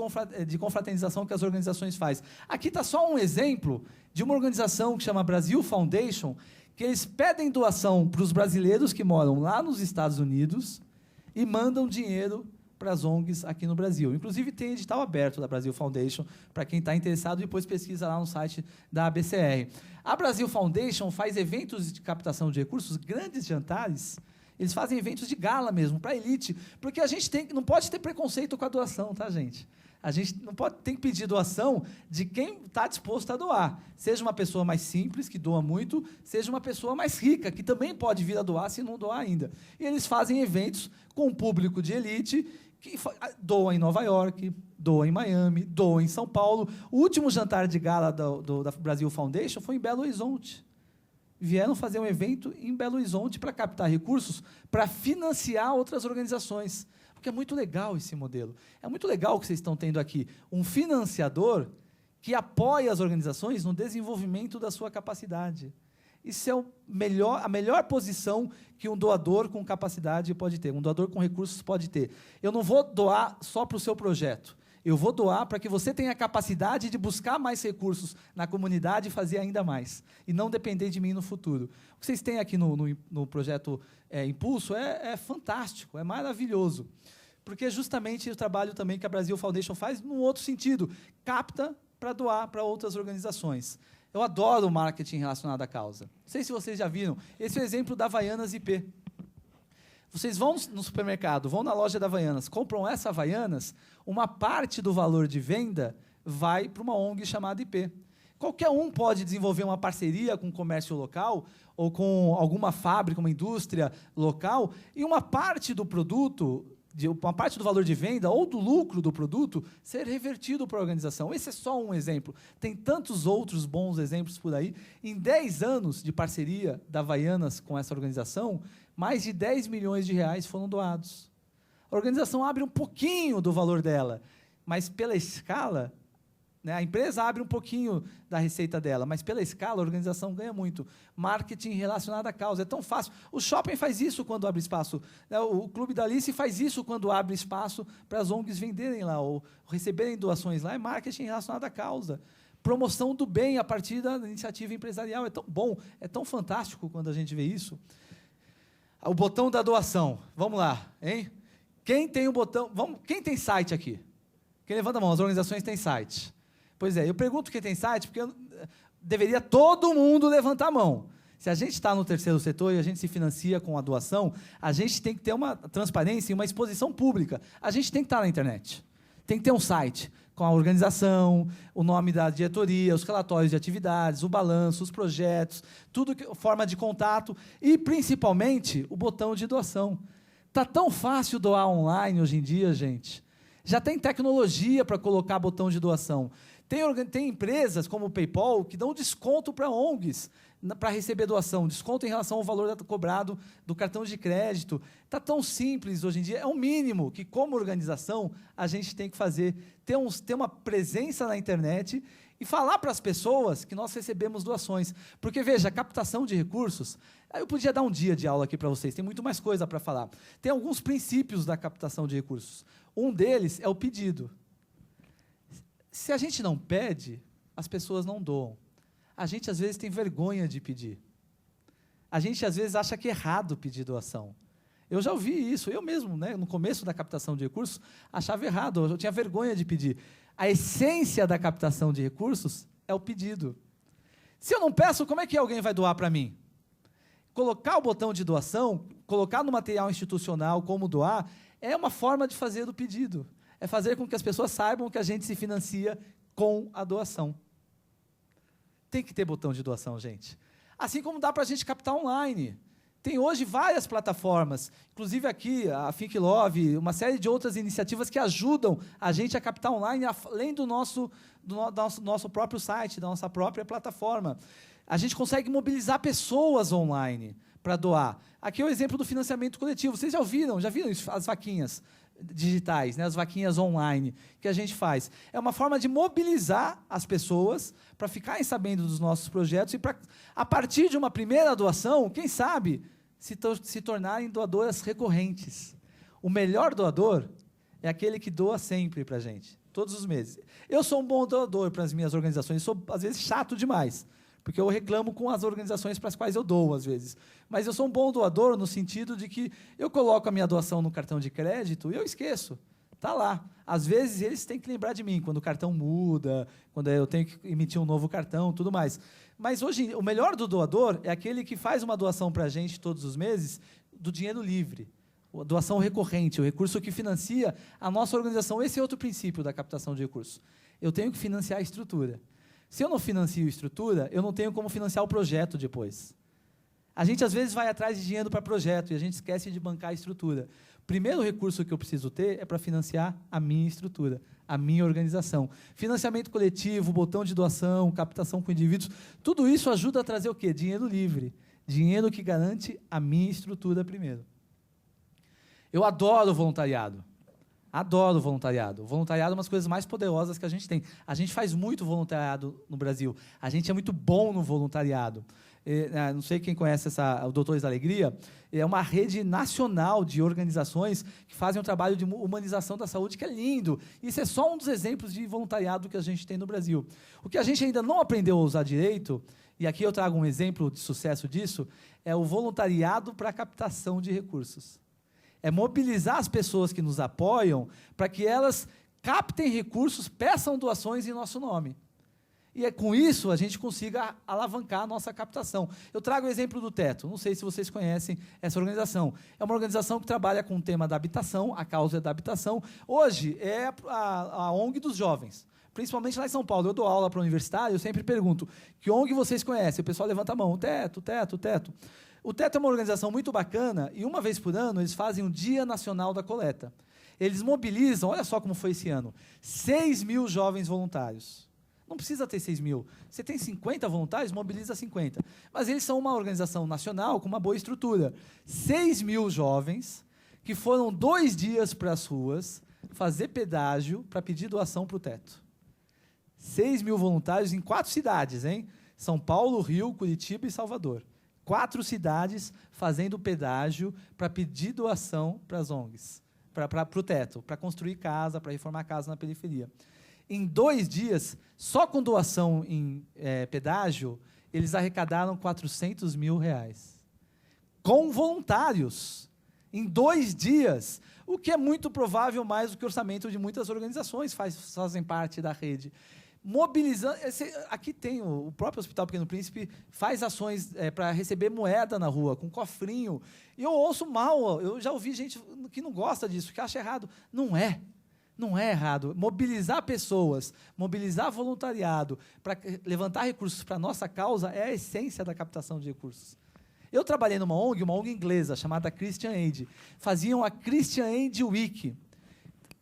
de confraternização que as organizações fazem. Aqui está só um exemplo de uma organização que chama Brasil Foundation, que eles pedem doação para os brasileiros que moram lá nos Estados Unidos e mandam dinheiro para as ONGs aqui no Brasil. Inclusive, tem edital aberto da Brasil Foundation, para quem está interessado, depois pesquisa lá no site da ABCR. A Brasil Foundation faz eventos de captação de recursos, grandes jantares. Eles fazem eventos de gala mesmo, para a elite, porque a gente não pode ter preconceito com a doação, tá, gente? A gente não tem que pedir doação de quem está disposto a doar. Seja uma pessoa mais simples, que doa muito, seja uma pessoa mais rica, que também pode vir a doar se não doar ainda. E eles fazem eventos com um público de elite que doa em Nova York, doa em Miami, doa em São Paulo. O último jantar de gala da Brasil Foundation foi em Belo Horizonte. Vieram fazer um evento em Belo Horizonte para captar recursos para financiar outras organizações. Porque é muito legal esse modelo. É muito legal o que vocês estão tendo aqui. Um financiador que apoia as organizações no desenvolvimento da sua capacidade. Isso é a melhor posição que um doador com capacidade pode ter, um doador com recursos pode ter. Eu não vou doar só para o seu projeto. Eu vou doar para que você tenha a capacidade de buscar mais recursos na comunidade e fazer ainda mais. E não depender de mim no futuro. O que vocês têm aqui no projeto Impulso é fantástico, é maravilhoso. Porque é justamente o trabalho também que a Brasil Foundation faz num outro sentido. Capta para doar para outras organizações. Eu adoro o marketing relacionado à causa. Não sei se vocês já viram. Esse é o exemplo da Havaianas IP. Vocês vão no supermercado, vão na loja da Havaianas, compram essa Havaianas, uma parte do valor de venda vai para uma ONG chamada IP. Qualquer um pode desenvolver uma parceria com o comércio local ou com alguma fábrica, uma indústria local, e uma parte do produto, uma parte do valor de venda ou do lucro do produto ser revertido para a organização. Esse é só um exemplo. Tem tantos outros bons exemplos por aí. Em 10 anos de parceria da Havaianas com essa organização, mais de 10 milhões de reais foram doados. A organização abre um pouquinho do valor dela, mas pela escala, né, a empresa abre um pouquinho da receita dela, mas pela escala a organização ganha muito. Marketing relacionado à causa, é tão fácil. O shopping faz isso quando abre espaço, né, o Clube da Alice faz isso quando abre espaço para as ONGs venderem lá, ou receberem doações lá, é marketing relacionado à causa. Promoção do bem a partir da iniciativa empresarial, é tão bom, é tão fantástico quando a gente vê isso. O botão da doação, vamos lá, hein? Quem tem o botão, quem tem site aqui? Quem levanta a mão, as organizações têm site. Pois é, eu pergunto quem tem site, porque deveria todo mundo levantar a mão. Se a gente está no terceiro setor e a gente se financia com a doação, a gente tem que ter uma transparência e uma exposição pública. A gente tem que estar na internet. Tem que ter um site com a organização, o nome da diretoria, os relatórios de atividades, o balanço, os projetos, tudo, forma de contato e, principalmente, o botão de doação. Está tão fácil doar online hoje em dia, gente. Já tem tecnologia para colocar botão de doação. Tem empresas como o PayPal que dão desconto para ONGs para receber doação, desconto em relação ao valor cobrado do cartão de crédito. Está tão simples hoje em dia, é o mínimo que, como organização, a gente tem que fazer, ter uma presença na internet e falar para as pessoas que nós recebemos doações. Porque, veja, a captação de recursos, eu podia dar um dia de aula aqui para vocês, tem muito mais coisa para falar. Tem alguns princípios da captação de recursos. Um deles é o pedido. Se a gente não pede, as pessoas não doam. A gente, às vezes, tem vergonha de pedir. A gente, às vezes, acha que é errado pedir doação. Eu já ouvi isso. Eu mesmo, né, no começo da captação de recursos, achava errado. Eu tinha vergonha de pedir. A essência da captação de recursos é o pedido. Se eu não peço, como é que alguém vai doar para mim? Colocar o botão de doação, colocar no material institucional como doar, é uma forma de fazer o pedido. É fazer com que as pessoas saibam que a gente se financia com a doação. Tem que ter botão de doação, gente. Assim como dá para a gente captar online. Tem hoje várias plataformas, inclusive aqui, a Think Love, uma série de outras iniciativas que ajudam a gente a captar online, além do nosso próprio site, da nossa própria plataforma. A gente consegue mobilizar pessoas online para doar. Aqui é o exemplo do financiamento coletivo. Vocês já viram isso, as vaquinhas digitais, né, as vaquinhas online que a gente faz. É uma forma de mobilizar as pessoas para ficarem sabendo dos nossos projetos e para, a partir de uma primeira doação, quem sabe, se tornarem doadoras recorrentes. O melhor doador é aquele que doa sempre para a gente, todos os meses. Eu sou um bom doador para as minhas organizações, sou, às vezes, chato demais, porque eu reclamo com as organizações para as quais eu dou, às vezes. Mas eu sou um bom doador no sentido de que eu coloco a minha doação no cartão de crédito e eu esqueço. Está lá. Às vezes, eles têm que lembrar de mim, quando o cartão muda, quando eu tenho que emitir um novo cartão, tudo mais. Mas hoje, o melhor do doador é aquele que faz uma doação para a gente todos os meses do dinheiro livre. A doação recorrente, o recurso que financia a nossa organização. Esse é outro princípio da captação de recursos. Eu tenho que financiar a estrutura. Se eu não financio a estrutura, eu não tenho como financiar o projeto depois. A gente, às vezes, vai atrás de dinheiro para projeto e a gente esquece de bancar a estrutura. Primeiro recurso que eu preciso ter é para financiar a minha estrutura, a minha organização. Financiamento coletivo, botão de doação, captação com indivíduos, tudo isso ajuda a trazer o quê? Dinheiro livre. Dinheiro que garante a minha estrutura primeiro. Eu adoro voluntariado. Adoro voluntariado. O voluntariado é uma das coisas mais poderosas que a gente tem. A gente faz muito voluntariado no Brasil. A gente é muito bom no voluntariado. Não sei quem conhece o Doutores da Alegria, é uma rede nacional de organizações que fazem um trabalho de humanização da saúde, que é lindo. Isso é só um dos exemplos de voluntariado que a gente tem no Brasil. O que a gente ainda não aprendeu a usar direito, e aqui eu trago um exemplo de sucesso disso, é o voluntariado para a captação de recursos. É mobilizar as pessoas que nos apoiam para que elas captem recursos, peçam doações em nosso nome. E com isso a gente consiga alavancar a nossa captação. Eu trago o exemplo do Teto. Não sei se vocês conhecem essa organização. É uma organização que trabalha com o tema da habitação, a causa é da habitação. Hoje é a ONG dos jovens, principalmente lá em São Paulo. Eu dou aula para universitário, eu sempre pergunto, que ONG vocês conhecem? O pessoal levanta a mão, o Teto, o Teto, o Teto. O Teto é uma organização muito bacana e uma vez por ano eles fazem o Dia Nacional da Coleta. Eles mobilizam, olha só como foi esse ano, 6.000 jovens voluntários. Não precisa ter 6.000. Você tem 50 voluntários, mobiliza 50. Mas eles são uma organização nacional com uma boa estrutura. 6.000 jovens que foram 2 dias para as ruas fazer pedágio para pedir doação para o Teto. 6.000 voluntários em 4 cidades, hein? São Paulo, Rio, Curitiba e Salvador. 4 cidades fazendo pedágio para pedir doação para as ONGs, para o Teto, para construir casa, para reformar casa na periferia. Em 2 dias, só com doação em pedágio, eles arrecadaram R$400 mil. Com voluntários. Em 2 dias. O que é muito provável mais do que o orçamento de muitas organizações fazem parte da rede. Mobilizando... Aqui tem o próprio Hospital Pequeno Príncipe, faz ações para receber moeda na rua, com cofrinho. E eu ouço mal, eu já ouvi gente que não gosta disso, que acha errado. Não é. Não é errado. Mobilizar pessoas, mobilizar voluntariado para levantar recursos para a nossa causa é a essência da captação de recursos. Eu trabalhei numa ONG inglesa, chamada Christian Aid. Faziam a Christian Aid Week.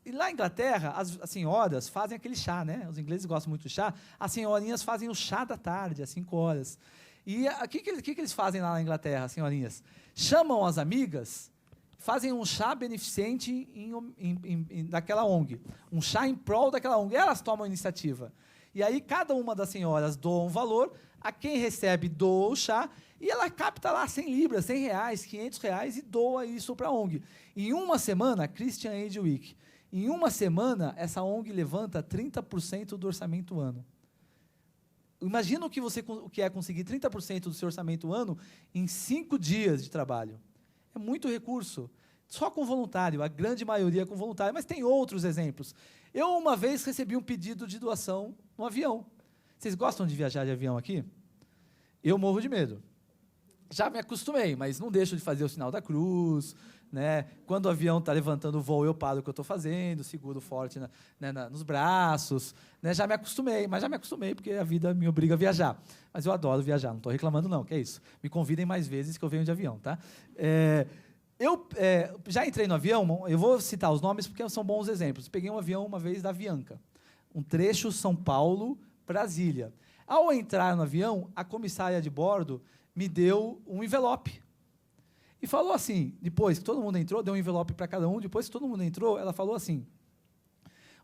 E lá na Inglaterra, as senhoras fazem aquele chá, né? Os ingleses gostam muito de chá. As senhorinhas fazem o chá da tarde, às 5 horas. E o que eles fazem lá na Inglaterra, as senhorinhas? Chamam as amigas, fazem um chá beneficente daquela ONG, um chá em prol daquela ONG. Elas tomam a iniciativa. E aí cada uma das senhoras doa um valor, a quem recebe doa o chá, e ela capta lá 100 libras, 100 reais, 500 reais e doa isso para a ONG. Em uma semana, Christian Aid Week, em uma semana, essa ONG levanta 30% do orçamento ano. Imagina o que é conseguir 30% do seu orçamento ano em 5 dias de trabalho. É muito recurso. Só com voluntário, a grande maioria com voluntário, mas tem outros exemplos. Eu, uma vez, recebi um pedido de doação no avião. Vocês gostam de viajar de avião aqui? Eu morro de medo. Já me acostumei, mas não deixo de fazer o sinal da cruz, né? Quando o avião está levantando o voo, eu paro o que eu estou fazendo, seguro forte nos braços. Né? Já me acostumei porque a vida me obriga a viajar. Mas eu adoro viajar, não estou reclamando não, que é isso. Me convidem mais vezes que eu venho de avião, tá? Eu já entrei no avião, eu vou citar os nomes porque são bons exemplos. Peguei um avião uma vez da Avianca, um trecho São Paulo-Brasília. Ao entrar no avião, a comissária de bordo me deu um envelope. E falou assim, depois que todo mundo entrou, deu um envelope para cada um, depois que todo mundo entrou, ela falou assim,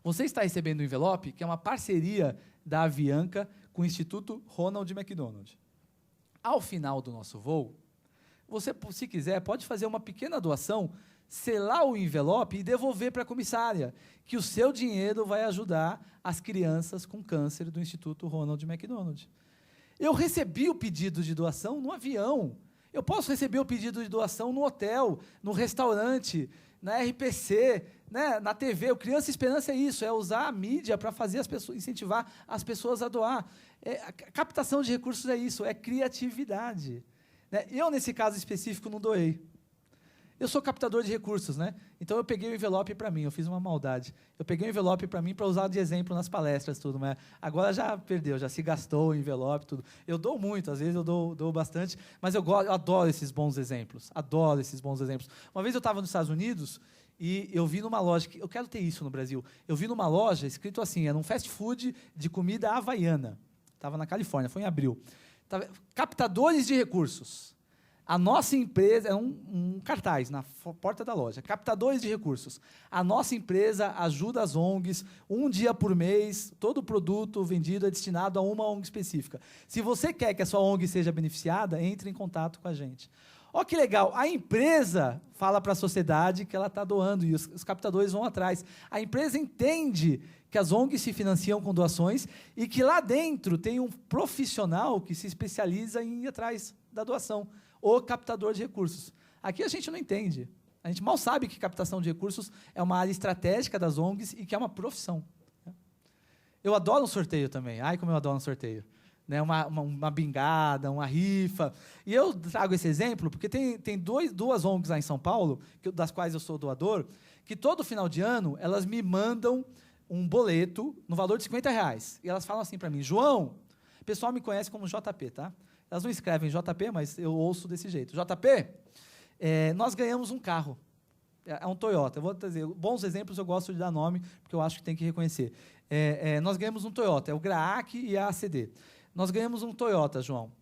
você está recebendo um envelope que é uma parceria da Avianca com o Instituto Ronald McDonald. Ao final do nosso voo, você, se quiser, pode fazer uma pequena doação, selar o envelope e devolver para a comissária, que o seu dinheiro vai ajudar as crianças com câncer do Instituto Ronald McDonald. Eu recebi o pedido de doação no avião. Eu posso receber o pedido de doação no hotel, no restaurante, na RPC, né, na TV. O Criança Esperança é isso, é usar a mídia para fazer as pessoas, incentivar as pessoas a doar. A captação de recursos é isso, é criatividade. Né? Eu, nesse caso específico, não doei. Eu sou captador de recursos, né? Então eu peguei o envelope para mim, eu fiz uma maldade. Eu peguei o envelope para mim para usar de exemplo nas palestras, tudo, mas agora já perdeu, já se gastou o envelope, tudo. Eu dou muito, às vezes eu dou bastante, mas eu adoro esses bons exemplos, adoro esses bons exemplos. Uma vez eu estava nos Estados Unidos e eu vi numa loja, eu quero ter isso no Brasil, eu vi numa loja escrito assim, era um fast food de comida havaiana, estava na Califórnia, foi em abril. Captadores de recursos. A nossa empresa, é um cartaz na porta da loja, captadores de recursos. A nossa empresa ajuda as ONGs, um dia por mês, todo produto vendido é destinado a uma ONG específica. Se você quer que a sua ONG seja beneficiada, entre em contato com a gente. Olha que legal, a empresa fala para a sociedade que ela está doando e os captadores vão atrás. A empresa entende que as ONGs se financiam com doações e que lá dentro tem um profissional que se especializa em ir atrás da doação. O captador de recursos. Aqui a gente não entende. A gente mal sabe que captação de recursos é uma área estratégica das ONGs e que é uma profissão. Eu adoro um sorteio também. Ai, como eu adoro um sorteio. Né? Uma bingada, uma rifa. E eu trago esse exemplo porque tem duas ONGs lá em São Paulo, das quais eu sou doador, que todo final de ano elas me mandam um boleto no valor de R$50. E elas falam assim para mim, João, o pessoal me conhece como JP, tá? Elas não escrevem JP, mas eu ouço desse jeito. JP, nós ganhamos um carro. É um Toyota. Eu vou dizer, bons exemplos eu gosto de dar nome, porque eu acho que tem que reconhecer. Nós ganhamos um Toyota, é o Graac e a ACD. Nós ganhamos um Toyota, João.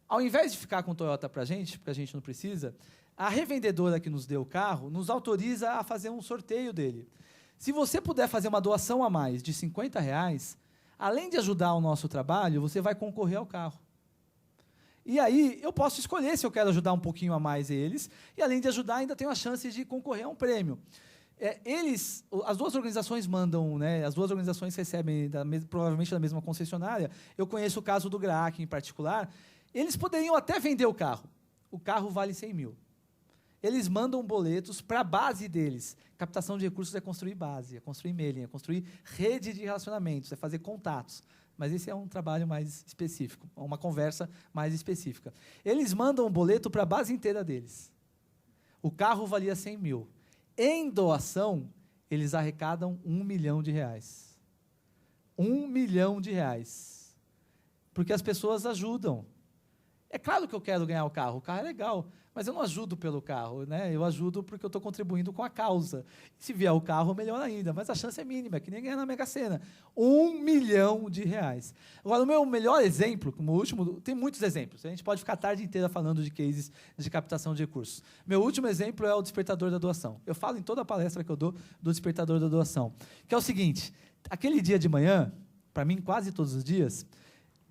Ao invés de ficar com o Toyota para a gente, porque a gente não precisa, a revendedora que nos deu o carro nos autoriza a fazer um sorteio dele. Se você puder fazer uma doação a mais de R$50, além de ajudar o nosso trabalho, você vai concorrer ao carro. E aí, eu posso escolher se eu quero ajudar um pouquinho a mais eles, e além de ajudar, ainda tenho a chance de concorrer a um prêmio. As duas organizações mandam, né, as duas organizações recebem provavelmente da mesma concessionária. Eu conheço o caso do Graac em particular. Eles poderiam até vender o carro. O carro vale 100 mil. Eles mandam boletos para a base deles. Captação de recursos é construir base, é construir mailing, é construir rede de relacionamentos, é fazer contatos. Mas esse é um trabalho mais específico, uma conversa mais específica. Eles mandam um boleto para a base inteira deles. O carro valia 100 mil. Em doação, eles arrecadam R$1 milhão. R$1 milhão. Porque as pessoas ajudam. É claro que eu quero ganhar o carro é legal, mas eu não ajudo pelo carro, né? Eu ajudo porque eu estou contribuindo com a causa. Se vier o carro, melhor ainda, mas a chance é mínima, que nem ganhar na Mega Sena. R$1 milhão. Agora, o meu melhor exemplo, como último, tem muitos exemplos, a gente pode ficar a tarde inteira falando de cases de captação de recursos. Meu último exemplo é o despertador da doação. Eu falo em toda a palestra que eu dou do despertador da doação, que é o seguinte, aquele dia de manhã, para mim quase todos os dias,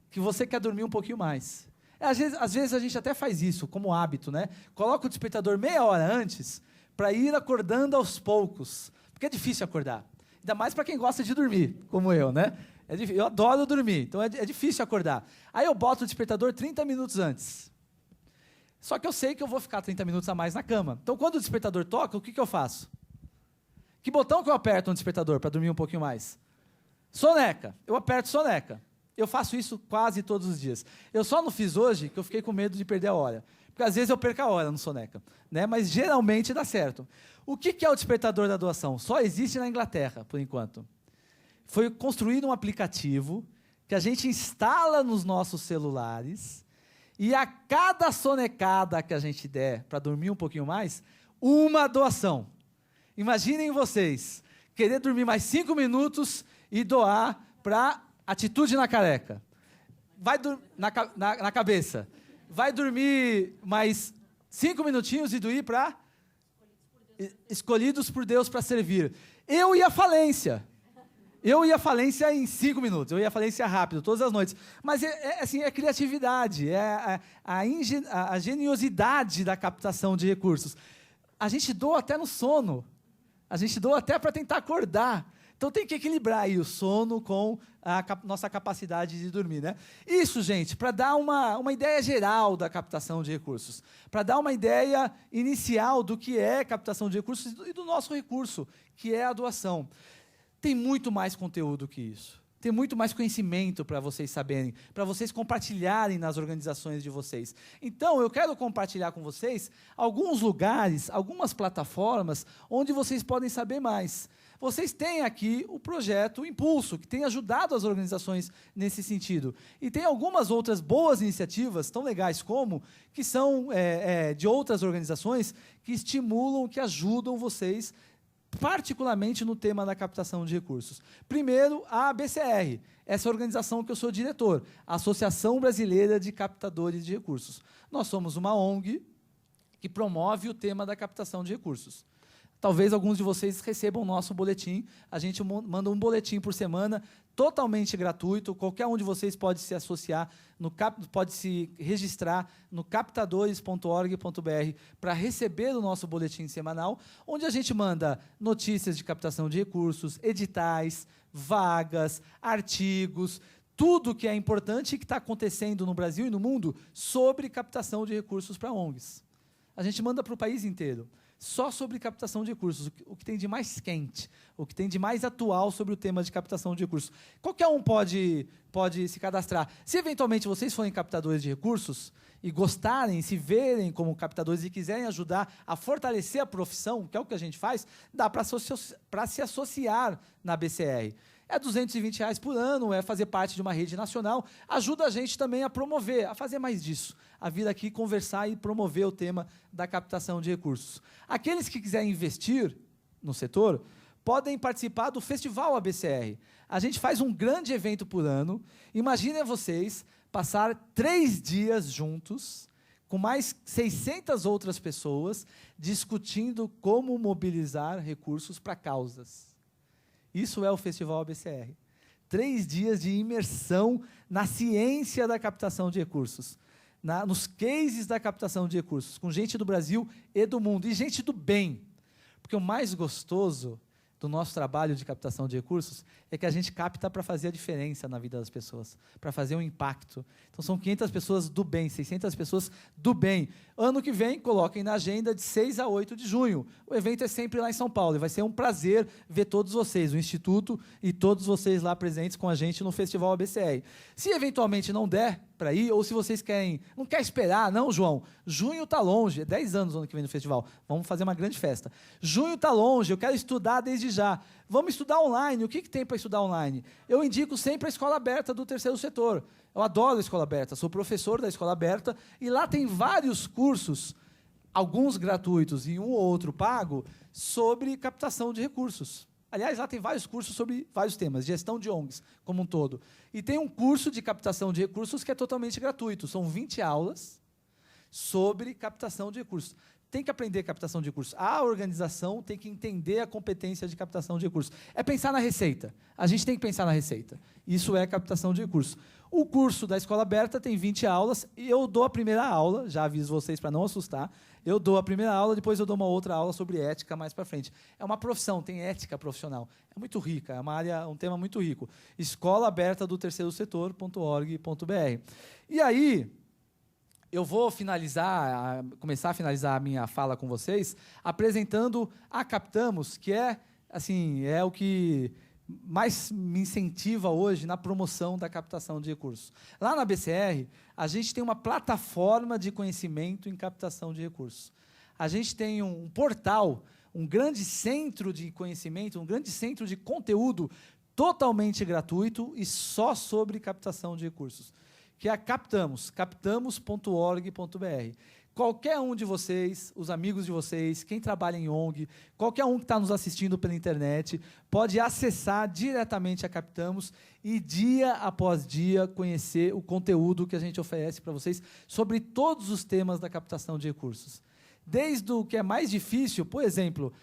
que você quer dormir um pouquinho mais. Às vezes a gente até faz isso, como hábito, né? Coloca o despertador meia hora antes para ir acordando aos poucos, porque é difícil acordar. Ainda mais para quem gosta de dormir, como eu, né? Eu adoro dormir, então é difícil acordar. Aí eu boto o despertador 30 minutos antes. Só que eu sei que eu vou ficar 30 minutos a mais na cama. Então, quando o despertador toca, o que eu faço? Que botão que eu aperto no despertador para dormir um pouquinho mais? Soneca. Eu aperto soneca. Eu faço isso quase todos os dias. Eu só não fiz hoje que eu fiquei com medo de perder a hora. Porque às vezes eu perco a hora no soneca, né? Mas geralmente dá certo. O que é o despertador da doação? Só existe na Inglaterra, por enquanto. Foi construído um aplicativo que a gente instala nos nossos celulares e a cada sonecada que a gente der para dormir um pouquinho mais, uma doação. Imaginem vocês querer dormir mais 5 minutos e doar para Atitude na Careca. Vai na cabeça. Vai dormir mais 5 minutinhos e doir para Escolhidos por Deus para Servir. Eu ia à falência. Eu ia à falência em 5 minutos. Eu ia à falência rápido, todas as noites. Mas é criatividade, é a geniosidade da captação de recursos. A gente doa até no sono. A gente doa até para tentar acordar. Então, tem que equilibrar aí o sono com a nossa capacidade de dormir, né? Isso, gente, para dar uma ideia geral da captação de recursos, para dar uma ideia inicial do que é captação de recursos e do nosso recurso, que é a doação. Tem muito mais conteúdo que isso. tem muito mais conhecimento para vocês saberem, para vocês compartilharem nas organizações de vocês. Então, eu quero compartilhar com vocês alguns lugares, algumas plataformas onde vocês podem saber mais. Vocês têm aqui o projeto Impulso, que tem ajudado as organizações nesse sentido. E tem algumas outras boas iniciativas, tão legais como, que são de outras organizações, que estimulam, que ajudam vocês, particularmente no tema da captação de recursos. Primeiro, a ABCR, essa organização que eu sou diretor, a Associação Brasileira de Captadores de Recursos. Nós somos uma ONG que promove o tema da captação de recursos. Talvez alguns de vocês recebam o nosso boletim. A gente manda um boletim por semana, totalmente gratuito. Qualquer um de vocês pode se associar, pode se registrar no captadores.org.br para receber o nosso boletim semanal, onde a gente manda notícias de captação de recursos, editais, vagas, artigos, tudo que é importante e que está acontecendo no Brasil e no mundo sobre captação de recursos para ONGs. A gente manda para o país inteiro. Só sobre captação de recursos, o que tem de mais quente, o que tem de mais atual sobre o tema de captação de recursos. Qualquer um pode se cadastrar. Se, eventualmente, vocês forem captadores de recursos e gostarem, se verem como captadores e quiserem ajudar a fortalecer a profissão, que é o que a gente faz, dá para se associar na BCR. É R$220 por ano, é fazer parte de uma rede nacional. Ajuda a gente também a promover, a fazer mais disso, a vir aqui conversar e promover o tema da captação de recursos. Aqueles que quiserem investir no setor podem participar do Festival ABCR. A gente faz um grande evento por ano. Imaginem vocês passar 3 dias juntos, com mais 600 outras pessoas, discutindo como mobilizar recursos para causas. Isso é o Festival ABCR. 3 dias de imersão na ciência da captação de recursos, nos cases da captação de recursos, com gente do Brasil e do mundo, e gente do bem. Porque o mais gostoso do nosso trabalho de captação de recursos é que a gente capta para fazer a diferença na vida das pessoas, para fazer um impacto. Então, são 500 pessoas do bem, 600 pessoas do bem. Ano que vem, coloquem na agenda de 6 a 8 de junho. O evento é sempre lá em São Paulo e vai ser um prazer ver todos vocês, o Instituto e todos vocês lá presentes com a gente no Festival ABCR. Se eventualmente não der para ir, ou se vocês não quer esperar, não, João, junho está longe, é 10 anos o ano que vem no festival, vamos fazer uma grande festa. Junho está longe, eu quero estudar desde já. Vamos estudar online. O que tem para estudar online? Eu indico sempre a Escola Aberta do Terceiro Setor. Eu adoro a Escola Aberta, sou professor da Escola Aberta, e lá tem vários cursos, alguns gratuitos e um ou outro pago, sobre captação de recursos. Aliás, lá tem vários cursos sobre vários temas, gestão de ONGs como um todo. E tem um curso de captação de recursos que é totalmente gratuito. São 20 aulas sobre captação de recursos. Tem que aprender captação de recursos. A organização tem que entender a competência de captação de recursos. É pensar na receita. A gente tem que pensar na receita. Isso é captação de recursos. O curso da Escola Aberta tem 20 aulas, e eu dou a primeira aula, já aviso vocês para não assustar, eu dou a primeira aula, depois eu dou uma outra aula sobre ética mais para frente. É uma profissão, tem ética profissional. É muito rica, é um tema muito rico. Escola Aberta do Terceiro Setor.org.br. E aí, eu vou começar a finalizar a minha fala com vocês, apresentando a Captamos, que é o que mais me incentiva hoje na promoção da captação de recursos. Lá na BCR, a gente tem uma plataforma de conhecimento em captação de recursos. A gente tem um portal, um grande centro de conhecimento, um grande centro de conteúdo totalmente gratuito e só sobre captação de recursos, que é a captamos.org.br. Qualquer um de vocês, os amigos de vocês, quem trabalha em ONG, qualquer um que está nos assistindo pela internet, pode acessar diretamente a Captamos e, dia após dia, conhecer o conteúdo que a gente oferece para vocês sobre todos os temas da captação de recursos. Desde o que é mais difícil, por exemplo,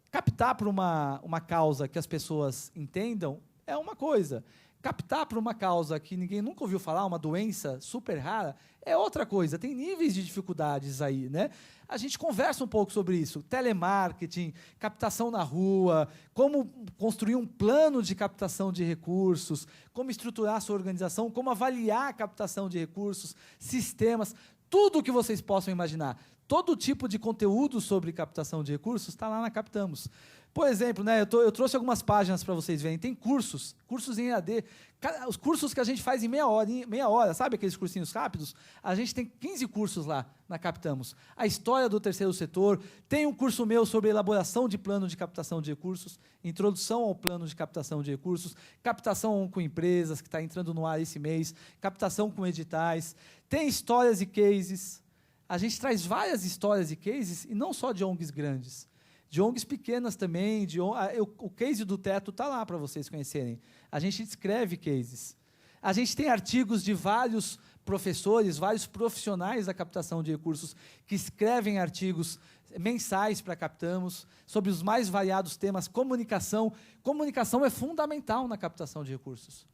captar para uma causa que as pessoas entendam é uma coisa. Captar para uma causa que ninguém nunca ouviu falar, uma doença super rara, é outra coisa. Tem níveis de dificuldades aí, né? A gente conversa um pouco sobre isso. Telemarketing, captação na rua, como construir um plano de captação de recursos, como estruturar a sua organização, como avaliar a captação de recursos, sistemas, tudo o que vocês possam imaginar. Todo tipo de conteúdo sobre captação de recursos está lá na Captamos. Por exemplo, né, eu trouxe algumas páginas para vocês verem. Tem cursos cursos em EAD. Os cursos que a gente faz em meia hora, sabe aqueles cursinhos rápidos? A gente tem 15 cursos lá na Captamos. A história do terceiro setor, tem um curso meu sobre elaboração de plano de captação de recursos, introdução ao plano de captação de recursos, captação com empresas, que está entrando no ar esse mês, captação com editais, tem histórias e cases. A gente traz várias histórias e cases, e não só de ONGs grandes, de ONGs pequenas também. O case do teto está lá para vocês conhecerem. A gente escreve cases. A gente tem artigos de vários professores, vários profissionais da captação de recursos que escrevem artigos mensais para Captamos sobre os mais variados temas. Comunicação. Comunicação é fundamental na captação de recursos.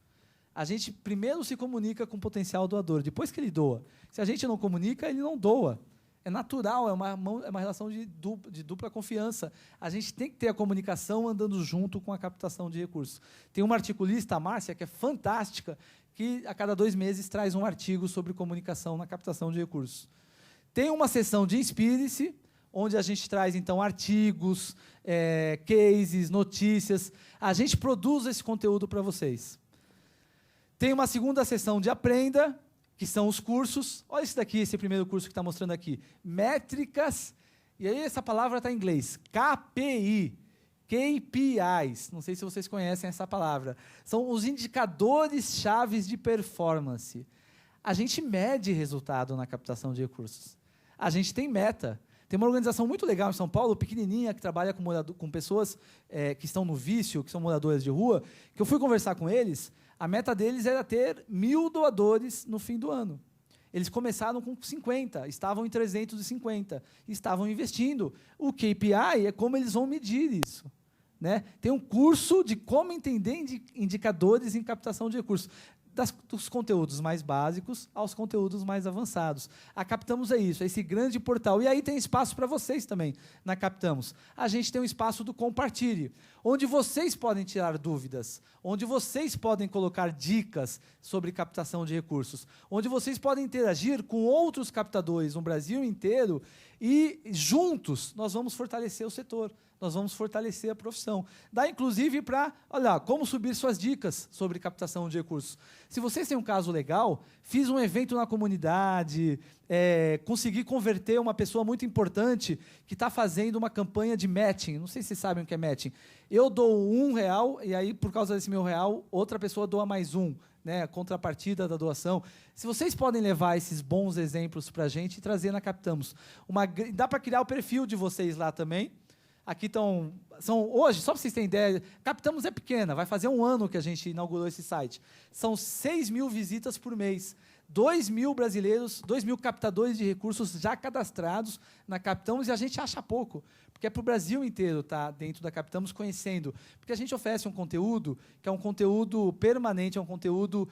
A gente primeiro se comunica com o potencial doador, depois que ele doa. Se a gente não comunica, ele não doa. É natural, é uma relação de dupla confiança. A gente tem que ter a comunicação andando junto com a captação de recursos. Tem uma articulista, a Márcia, que é fantástica, que a cada 2 meses traz um artigo sobre comunicação na captação de recursos. Tem uma sessão de Inspire-se, onde a gente traz, então, artigos, cases, notícias. A gente produz esse conteúdo para vocês. Tem uma segunda sessão de Aprenda, que são os cursos. Olha esse daqui, esse primeiro curso que está mostrando aqui. Métricas, e aí essa palavra está em inglês. KPI, KPIs. Não sei se vocês conhecem essa palavra. São os indicadores chaves de performance. A gente mede resultado na captação de recursos. A gente tem meta. Tem uma organização muito legal em São Paulo, pequenininha, que trabalha com pessoas que estão no vício, que são moradores de rua, que eu fui conversar com eles. A meta deles era ter 1.000 doadores no fim do ano. Eles começaram com 50, estavam em 350, estavam investindo. O KPI é como eles vão medir isso. Né? Tem um curso de como entender indicadores em captação de recursos. Dos conteúdos mais básicos aos conteúdos mais avançados. A Captamos é isso, é esse grande portal. E aí tem espaço para vocês também, na Captamos. A gente tem um espaço do Compartilhe, onde vocês podem tirar dúvidas, onde vocês podem colocar dicas sobre captação de recursos, onde vocês podem interagir com outros captadores no Brasil inteiro e, juntos, nós vamos fortalecer o setor. Nós vamos fortalecer a profissão. Dá, inclusive, para, olha, como subir suas dicas sobre captação de recursos. Se vocês têm um caso legal, fiz um evento na comunidade, consegui converter uma pessoa muito importante que está fazendo uma campanha de matching. Não sei se vocês sabem o que é matching. Eu dou R$1, e aí, por causa desse meu R$1, outra pessoa doa mais R$1, né, a contrapartida da doação. Se vocês podem levar esses bons exemplos para a gente e trazer na Captamos. Dá para criar o perfil de vocês lá também. Aqui são hoje, só para vocês terem ideia, Captamos é pequena, vai fazer 1 ano que a gente inaugurou esse site. São 6.000 visitas por mês. 2.000 brasileiros, 2.000 captadores de recursos já cadastrados na Captamos, e a gente acha pouco, porque é para o Brasil inteiro estar dentro da Captamos conhecendo. Porque a gente oferece um conteúdo que é um conteúdo permanente, é um conteúdo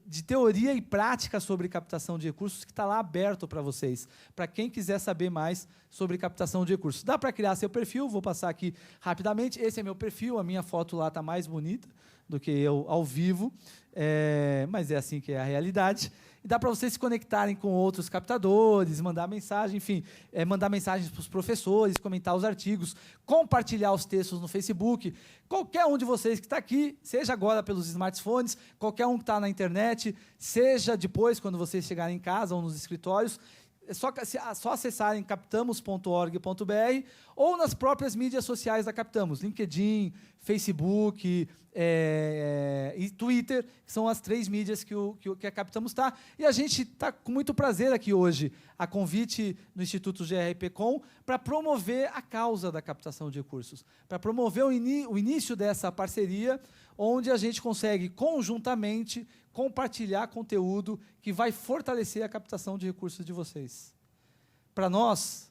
de teoria e prática sobre captação de recursos que está lá aberto para vocês, para quem quiser saber mais sobre captação de recursos. Dá para criar seu perfil, vou passar aqui rapidamente. Esse é meu perfil, a minha foto lá está mais bonita do que eu ao vivo, mas é assim que é a realidade. E dá para vocês se conectarem com outros captadores, mandar mensagem, enfim, mandar mensagens para os professores, comentar os artigos, compartilhar os textos no Facebook. Qualquer um de vocês que está aqui, seja agora pelos smartphones, qualquer um que está na internet, seja depois, quando vocês chegarem em casa ou nos escritórios, é só acessarem captamos.org.br ou nas próprias mídias sociais da Captamos, LinkedIn, Facebook e Twitter, que são as 3 mídias que a Captamos está. E a gente está com muito prazer aqui hoje, a convite no Instituto GRPcom, para promover a causa da captação de recursos, para promover o início dessa parceria, onde a gente consegue, conjuntamente, compartilhar conteúdo que vai fortalecer a captação de recursos de vocês. Para nós,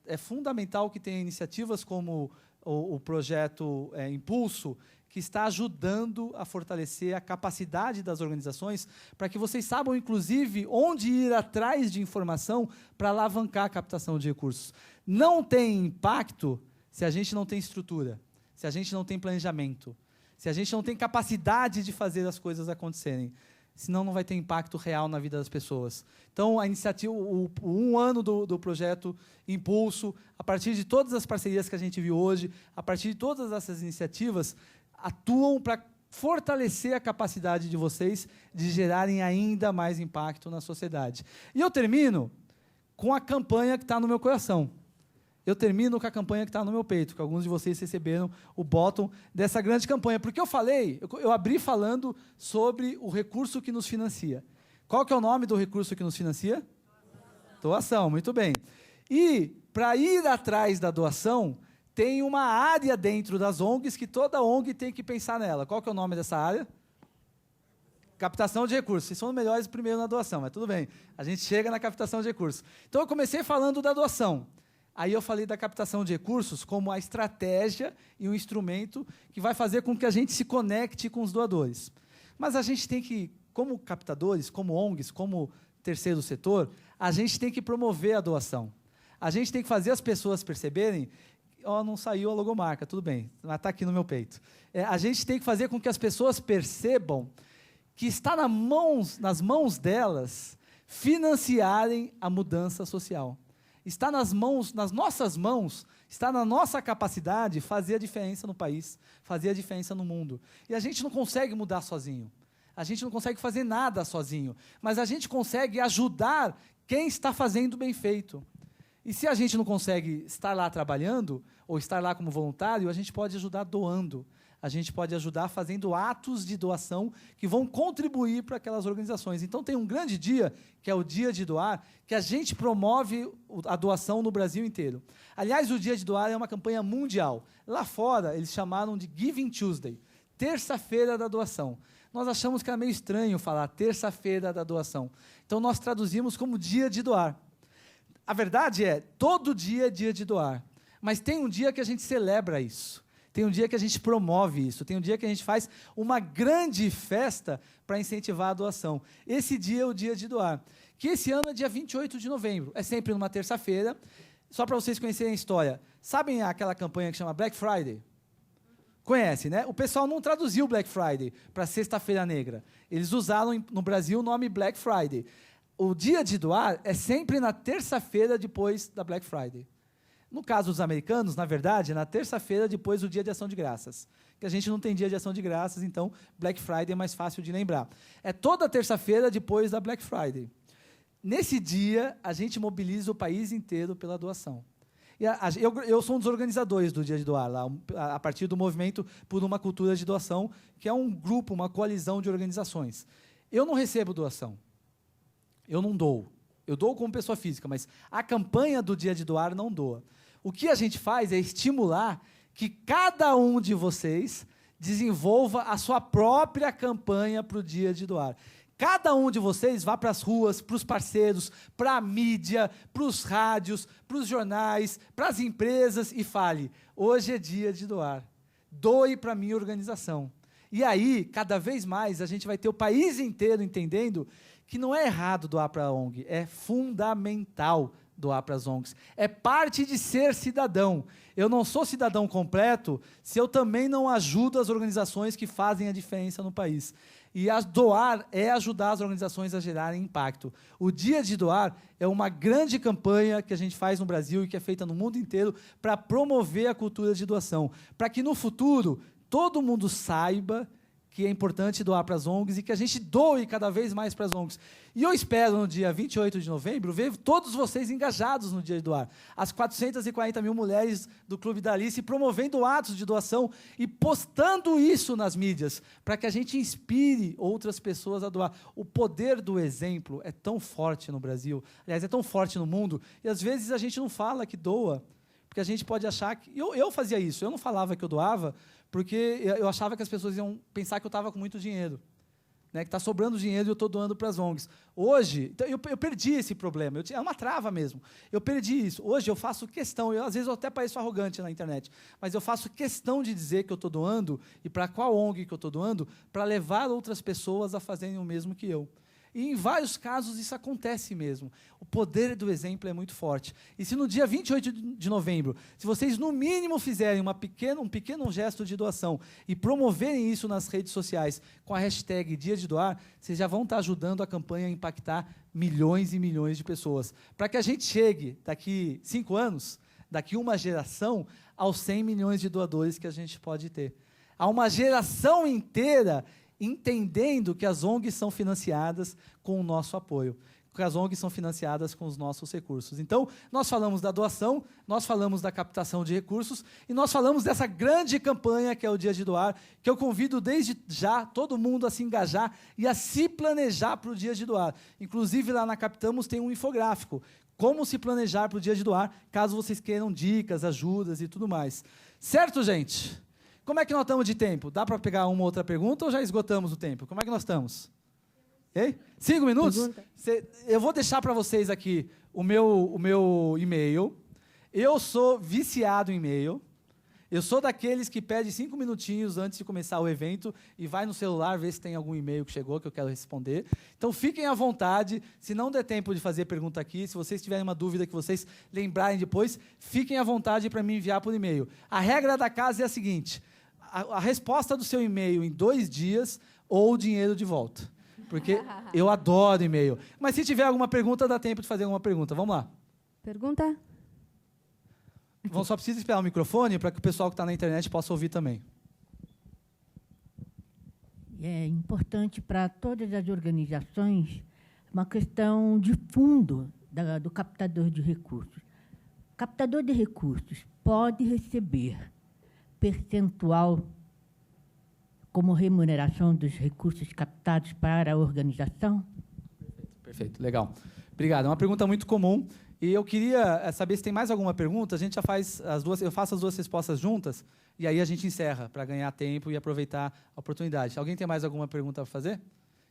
é fundamental que tenha iniciativas como o projeto Impulso, que está ajudando a fortalecer a capacidade das organizações, para que vocês saibam, inclusive, onde ir atrás de informação para alavancar a captação de recursos. Não tem impacto se a gente não tem estrutura, se a gente não tem planejamento, se a gente não tem capacidade de fazer as coisas acontecerem, senão não vai ter impacto real na vida das pessoas. Então, a iniciativa, o 1 ano do projeto Impulso, a partir de todas as parcerias que a gente viu hoje, a partir de todas essas iniciativas, atuam para fortalecer a capacidade de vocês de gerarem ainda mais impacto na sociedade. E eu termino com a campanha que está no meu coração. Eu termino com a campanha que está no meu peito, que alguns de vocês receberam o bottom dessa grande campanha. Porque eu abri falando sobre o recurso que nos financia. Qual que é o nome do recurso que nos financia? Doação, muito bem. E, para ir atrás da doação, tem uma área dentro das ONGs que toda ONG tem que pensar nela. Qual que é o nome dessa área? Captação de recursos. Vocês são os melhores primeiro na doação, mas tudo bem. A gente chega na captação de recursos. Então, eu comecei falando da doação. Aí eu falei da captação de recursos como a estratégia e um instrumento que vai fazer com que a gente se conecte com os doadores. Mas a gente tem que, como captadores, como ONGs, como terceiro setor, a gente tem que promover a doação. A gente tem que fazer as pessoas perceberem, não saiu a logomarca, tudo bem, mas está aqui no meu peito. A gente tem que fazer com que as pessoas percebam que está nas mãos delas financiarem a mudança social. Está nas nossas mãos, está na nossa capacidade fazer a diferença no país, fazer a diferença no mundo. E a gente não consegue mudar sozinho. A gente não consegue fazer nada sozinho. Mas a gente consegue ajudar quem está fazendo bem feito. E se a gente não consegue estar lá trabalhando, ou estar lá como voluntário, a gente pode ajudar doando. A gente pode ajudar fazendo atos de doação que vão contribuir para aquelas organizações. Então, tem um grande dia, que é o Dia de Doar, que a gente promove a doação no Brasil inteiro. Aliás, o Dia de Doar é uma campanha mundial. Lá fora, eles chamaram de Giving Tuesday, terça-feira da doação. Nós achamos que era meio estranho falar terça-feira da doação. Então, nós traduzimos como Dia de Doar. A verdade é, todo dia é dia de doar. Mas tem um dia que a gente celebra isso. Tem um dia que a gente promove isso, tem um dia que a gente faz uma grande festa para incentivar a doação. Esse dia é o Dia de Doar, que esse ano é dia 28 de novembro, é sempre numa terça-feira. Só para vocês conhecerem a história, sabem aquela campanha que chama Black Friday? Conhece, né? O pessoal não traduziu Black Friday para Sexta-feira Negra. Eles usaram no Brasil o nome Black Friday. O Dia de Doar é sempre na terça-feira depois da Black Friday. No caso dos americanos, na verdade, é na terça-feira depois do Dia de Ação de Graças. Que a gente não tem Dia de Ação de Graças, então Black Friday é mais fácil de lembrar. É toda terça-feira depois da Black Friday. Nesse dia, a gente mobiliza o país inteiro pela doação. E eu sou um dos organizadores do Dia de Doar, lá, a partir do Movimento por uma Cultura de Doação, que é um grupo, uma coalizão de organizações. Eu não recebo doação. Eu não dou. Eu dou como pessoa física, mas a campanha do Dia de Doar não doa. O que a gente faz é estimular que cada um de vocês desenvolva a sua própria campanha para o Dia de Doar. Cada um de vocês vá para as ruas, para os parceiros, para a mídia, para os rádios, para os jornais, para as empresas e fale, hoje é dia de doar. Doe para a minha organização. E aí, cada vez mais, a gente vai ter o país inteiro entendendo que não é errado doar para a ONG, é fundamental doar para as ONGs. É parte de ser cidadão. Eu não sou cidadão completo se eu também não ajudo as organizações que fazem a diferença no país. E doar é ajudar as organizações a gerarem impacto. O Dia de Doar é uma grande campanha que a gente faz no Brasil e que é feita no mundo inteiro para promover a cultura de doação, para que no futuro todo mundo saiba que é importante doar para as ONGs e que a gente doe cada vez mais para as ONGs. E eu espero, no dia 28 de novembro, ver todos vocês engajados no Dia de Doar. As 440 mil mulheres do Clube da Alice promovendo atos de doação e postando isso nas mídias, para que a gente inspire outras pessoas a doar. O poder do exemplo é tão forte no Brasil, aliás, é tão forte no mundo, e às vezes a gente não fala que doa, porque a gente pode achar que... Eu fazia isso, eu não falava que eu doava, porque eu achava que as pessoas iam pensar que eu estava com muito dinheiro, né, que está sobrando dinheiro e eu estou doando para as ONGs. Hoje, eu perdi esse problema, é uma trava mesmo. Eu perdi isso. Hoje eu faço questão, às vezes eu até pareço arrogante na internet, mas eu faço questão de dizer que eu estou doando e para qual ONG que eu estou doando, para levar outras pessoas a fazerem o mesmo que eu. E, em vários casos, isso acontece mesmo. O poder do exemplo é muito forte. E se no dia 28 de novembro, se vocês, no mínimo, fizerem um pequeno gesto de doação e promoverem isso nas redes sociais com a hashtag Dia de Doar, vocês já vão estar ajudando a campanha a impactar milhões e milhões de pessoas. Para que a gente chegue, daqui 5 anos, daqui uma geração, aos 100 milhões de doadores que a gente pode ter. Há uma geração inteira entendendo que as ONGs são financiadas com o nosso apoio, que as ONGs são financiadas com os nossos recursos. Então, nós falamos da doação, nós falamos da captação de recursos e nós falamos dessa grande campanha que é o Dia de Doar, que eu convido desde já todo mundo a se engajar e a se planejar para o Dia de Doar. Inclusive, lá na Captamos tem um infográfico, como se planejar para o Dia de Doar, caso vocês queiram dicas, ajudas e tudo mais. Certo, gente? Como é que nós estamos de tempo? Dá para pegar uma outra pergunta ou já esgotamos o tempo? Como é que nós estamos? Ei? 5 minutos? Eu vou deixar para vocês aqui o meu e-mail. Eu sou viciado em e-mail. Eu sou daqueles que pede 5 minutinhos antes de começar o evento e vai no celular ver se tem algum e-mail que chegou que eu quero responder. Então, fiquem à vontade. Se não der tempo de fazer pergunta aqui, se vocês tiverem uma dúvida que vocês lembrarem depois, fiquem à vontade para me enviar por e-mail. A regra da casa é a seguinte: a resposta do seu e-mail em 2 dias ou o dinheiro de volta. Porque eu adoro e-mail. Mas se tiver alguma pergunta, dá tempo de fazer alguma pergunta. Vamos lá.
Pergunta?
Só precisa esperar o microfone para que o pessoal que está na internet possa ouvir também.
É importante para todas as organizações uma questão de fundo do captador de recursos. O captador de recursos pode receber percentual como remuneração dos recursos captados para a organização?
Perfeito, legal. Obrigado. É uma pergunta muito comum. E eu queria saber se tem mais alguma pergunta. A gente já faz as duas, eu faço as 2 respostas juntas, e aí a gente encerra, para ganhar tempo e aproveitar a oportunidade. Alguém tem mais alguma pergunta para fazer?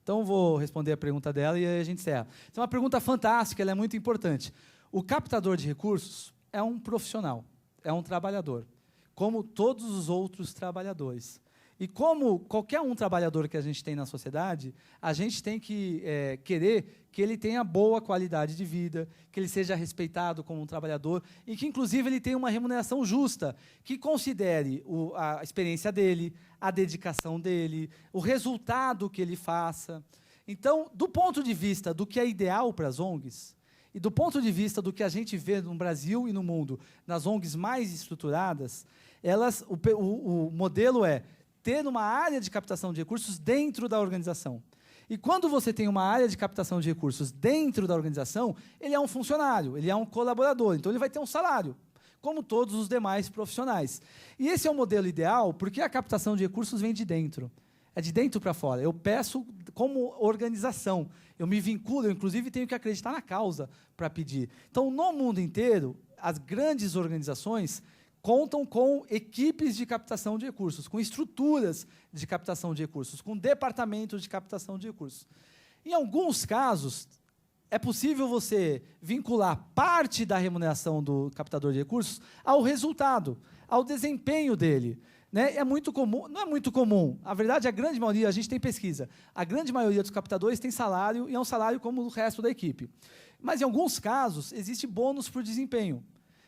Então, eu vou responder a pergunta dela e aí a gente encerra. Então, é uma pergunta fantástica, ela é muito importante. O captador de recursos é um profissional, é um trabalhador, como todos os outros trabalhadores. E como qualquer trabalhador que a gente tem na sociedade, a gente tem que querer que ele tenha boa qualidade de vida, que ele seja respeitado como um trabalhador e que, inclusive, ele tenha uma remuneração justa, que considere a experiência dele, a dedicação dele, o resultado que ele faça. Então, do ponto de vista do que é ideal para as ONGs, e do ponto de vista do que a gente vê no Brasil e no mundo, nas ONGs mais estruturadas, o modelo é ter uma área de captação de recursos dentro da organização. E quando você tem uma área de captação de recursos dentro da organização, ele é um funcionário, ele é um colaborador, então ele vai ter um salário, como todos os demais profissionais. E esse é o modelo ideal, porque a captação de recursos vem de dentro. É de dentro para fora. Eu peço como organização. Eu me vinculo, eu, inclusive, tenho que acreditar na causa para pedir. Então, no mundo inteiro, as grandes organizações contam com equipes de captação de recursos, com estruturas de captação de recursos, com departamentos de captação de recursos. Em alguns casos, é possível você vincular parte da remuneração do captador de recursos ao resultado, ao desempenho dele. Né? É muito comum, não é muito comum. A verdade, a grande maioria, a gente tem pesquisa, a grande maioria dos captadores tem salário, e é um salário como o resto da equipe. Mas, em alguns casos, existe bônus por desempenho.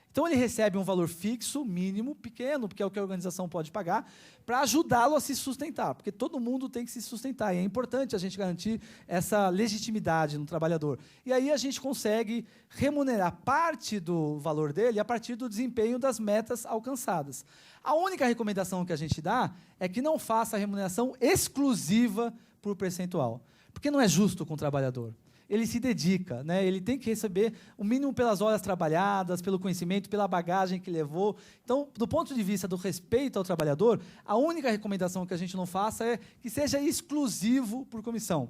Então, ele recebe um valor fixo, mínimo, pequeno, porque é o que a organização pode pagar, para ajudá-lo a se sustentar, porque todo mundo tem que se sustentar, e é importante a gente garantir essa legitimidade no trabalhador. E aí a gente consegue remunerar parte do valor dele a partir do desempenho das metas alcançadas. A única recomendação que a gente dá é que não faça a remuneração exclusiva por percentual, porque não é justo com o trabalhador. Ele se dedica, né? Ele tem que receber o mínimo pelas horas trabalhadas, pelo conhecimento, pela bagagem que levou. Então, do ponto de vista do respeito ao trabalhador, a única recomendação que a gente não faça é que seja exclusivo por comissão.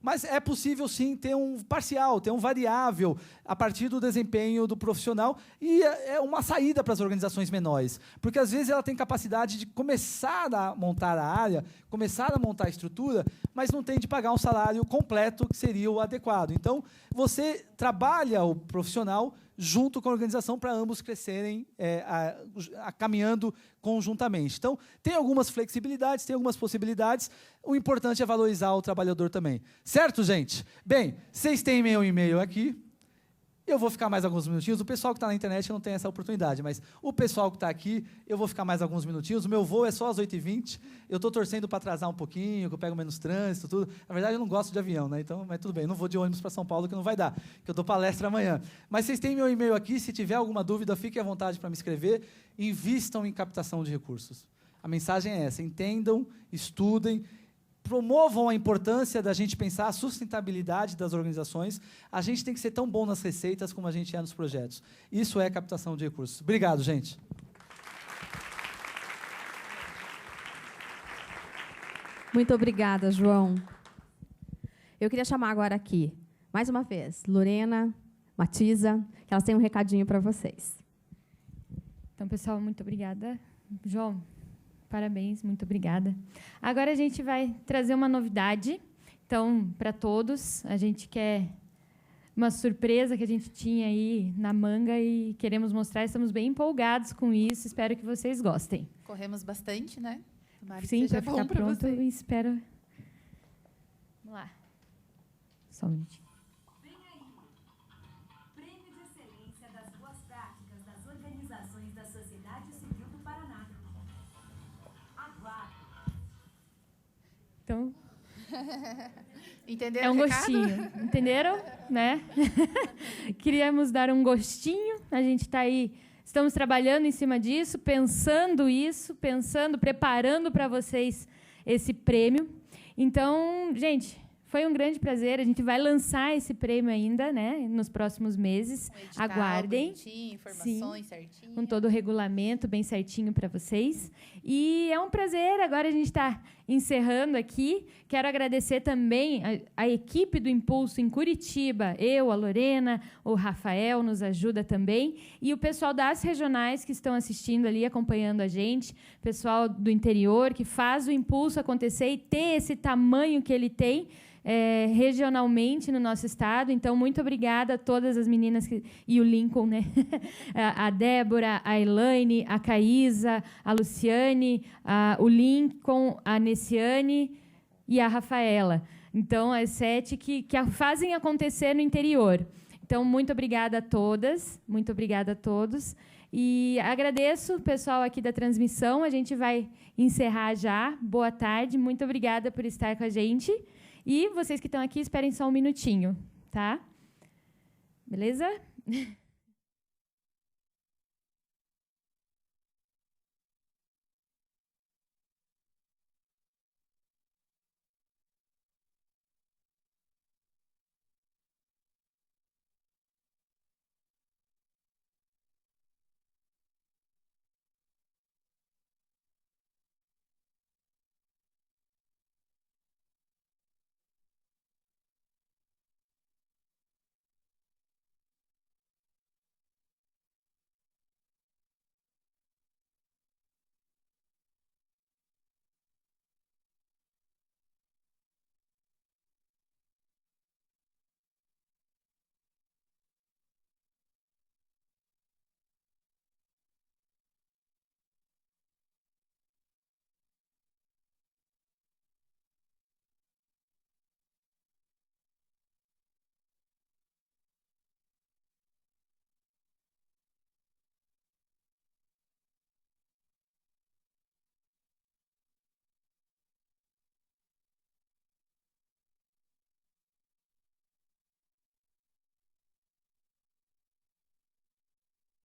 Mas é possível, sim, ter um parcial, ter um variável a partir do desempenho do profissional, e é uma saída para as organizações menores, porque, às vezes, ela tem capacidade de começar a montar a área, começar a montar a estrutura, mas não tem de pagar um salário completo, que seria o adequado. Então, você trabalha o profissional junto com a organização para ambos crescerem caminhando conjuntamente. Então, tem algumas flexibilidades, tem algumas possibilidades. O importante é valorizar o trabalhador também. Certo, gente? Bem, vocês têm meu e-mail aqui. Eu vou ficar mais alguns minutinhos. O pessoal que está na internet não tem essa oportunidade, mas o pessoal que está aqui, eu vou ficar mais alguns minutinhos. O meu voo é só às 8h20. Eu estou torcendo para atrasar um pouquinho, que eu pego menos trânsito, tudo. Na verdade, eu não gosto de avião, né? Então, mas tudo bem. Eu não vou de ônibus para São Paulo, que não vai dar, que eu dou palestra amanhã. Mas vocês têm meu e-mail aqui. Se tiver alguma dúvida, fiquem à vontade para me escrever. Invistam em captação de recursos. A mensagem é essa: entendam, estudem, promovam a importância da gente pensar a sustentabilidade das organizações. A gente tem que ser tão bom nas receitas como a gente é nos projetos. Isso é captação de recursos. Obrigado, gente.
Muito obrigada, João. Eu queria chamar agora aqui, mais uma vez, Lorena, Matiza, que elas têm um recadinho para vocês.
Então, pessoal, muito obrigada. João, parabéns, muito obrigada. Agora a gente vai trazer uma novidade. Então, para todos, a gente quer uma surpresa que a gente tinha aí na manga e queremos mostrar. Estamos bem empolgados com isso. Espero que vocês gostem.
Corremos bastante, né? Tomara que
Sim,
seja
para
bom
ficar
para
pronto
vocês.
e espero. Vamos lá. Só um minutinho.
Vem aí. Prêmio de Excelência das Boas Práticas das Organizações da Sociedade Civil do Paraná. Aguarde.
Então,
Entenderam
é um
o recado?
gostinho. Entenderam? Né? Queríamos dar um gostinho. A gente está aí. Estamos trabalhando em cima disso, preparando para vocês esse prêmio. Então, gente, foi um grande prazer. A gente vai lançar esse prêmio ainda, né, nos próximos meses.
Um edital
Aguardem.
bonitinho, informações certinhas.
Com todo o regulamento bem certinho para vocês. E é um prazer. Agora a gente está encerrando aqui. Quero agradecer também a equipe do Impulso em Curitiba. Eu, a Lorena, o Rafael nos ajuda também. E o pessoal das regionais que estão assistindo ali, acompanhando a gente. Pessoal do interior que faz o Impulso acontecer e ter esse tamanho que ele tem regionalmente no nosso estado. Então, muito obrigada a todas as meninas e o Lincoln, né? A Débora, a Elaine, a Caísa, a Luciane, o Lincoln, a Nessiane e a Rafaela. Então, as 7 que fazem acontecer no interior. Então, muito obrigada a todas, muito obrigada a todos. E agradeço o pessoal aqui da transmissão. A gente vai encerrar já. Boa tarde, muito obrigada por estar com a gente. E vocês que estão aqui, esperem só um minutinho, tá? Beleza?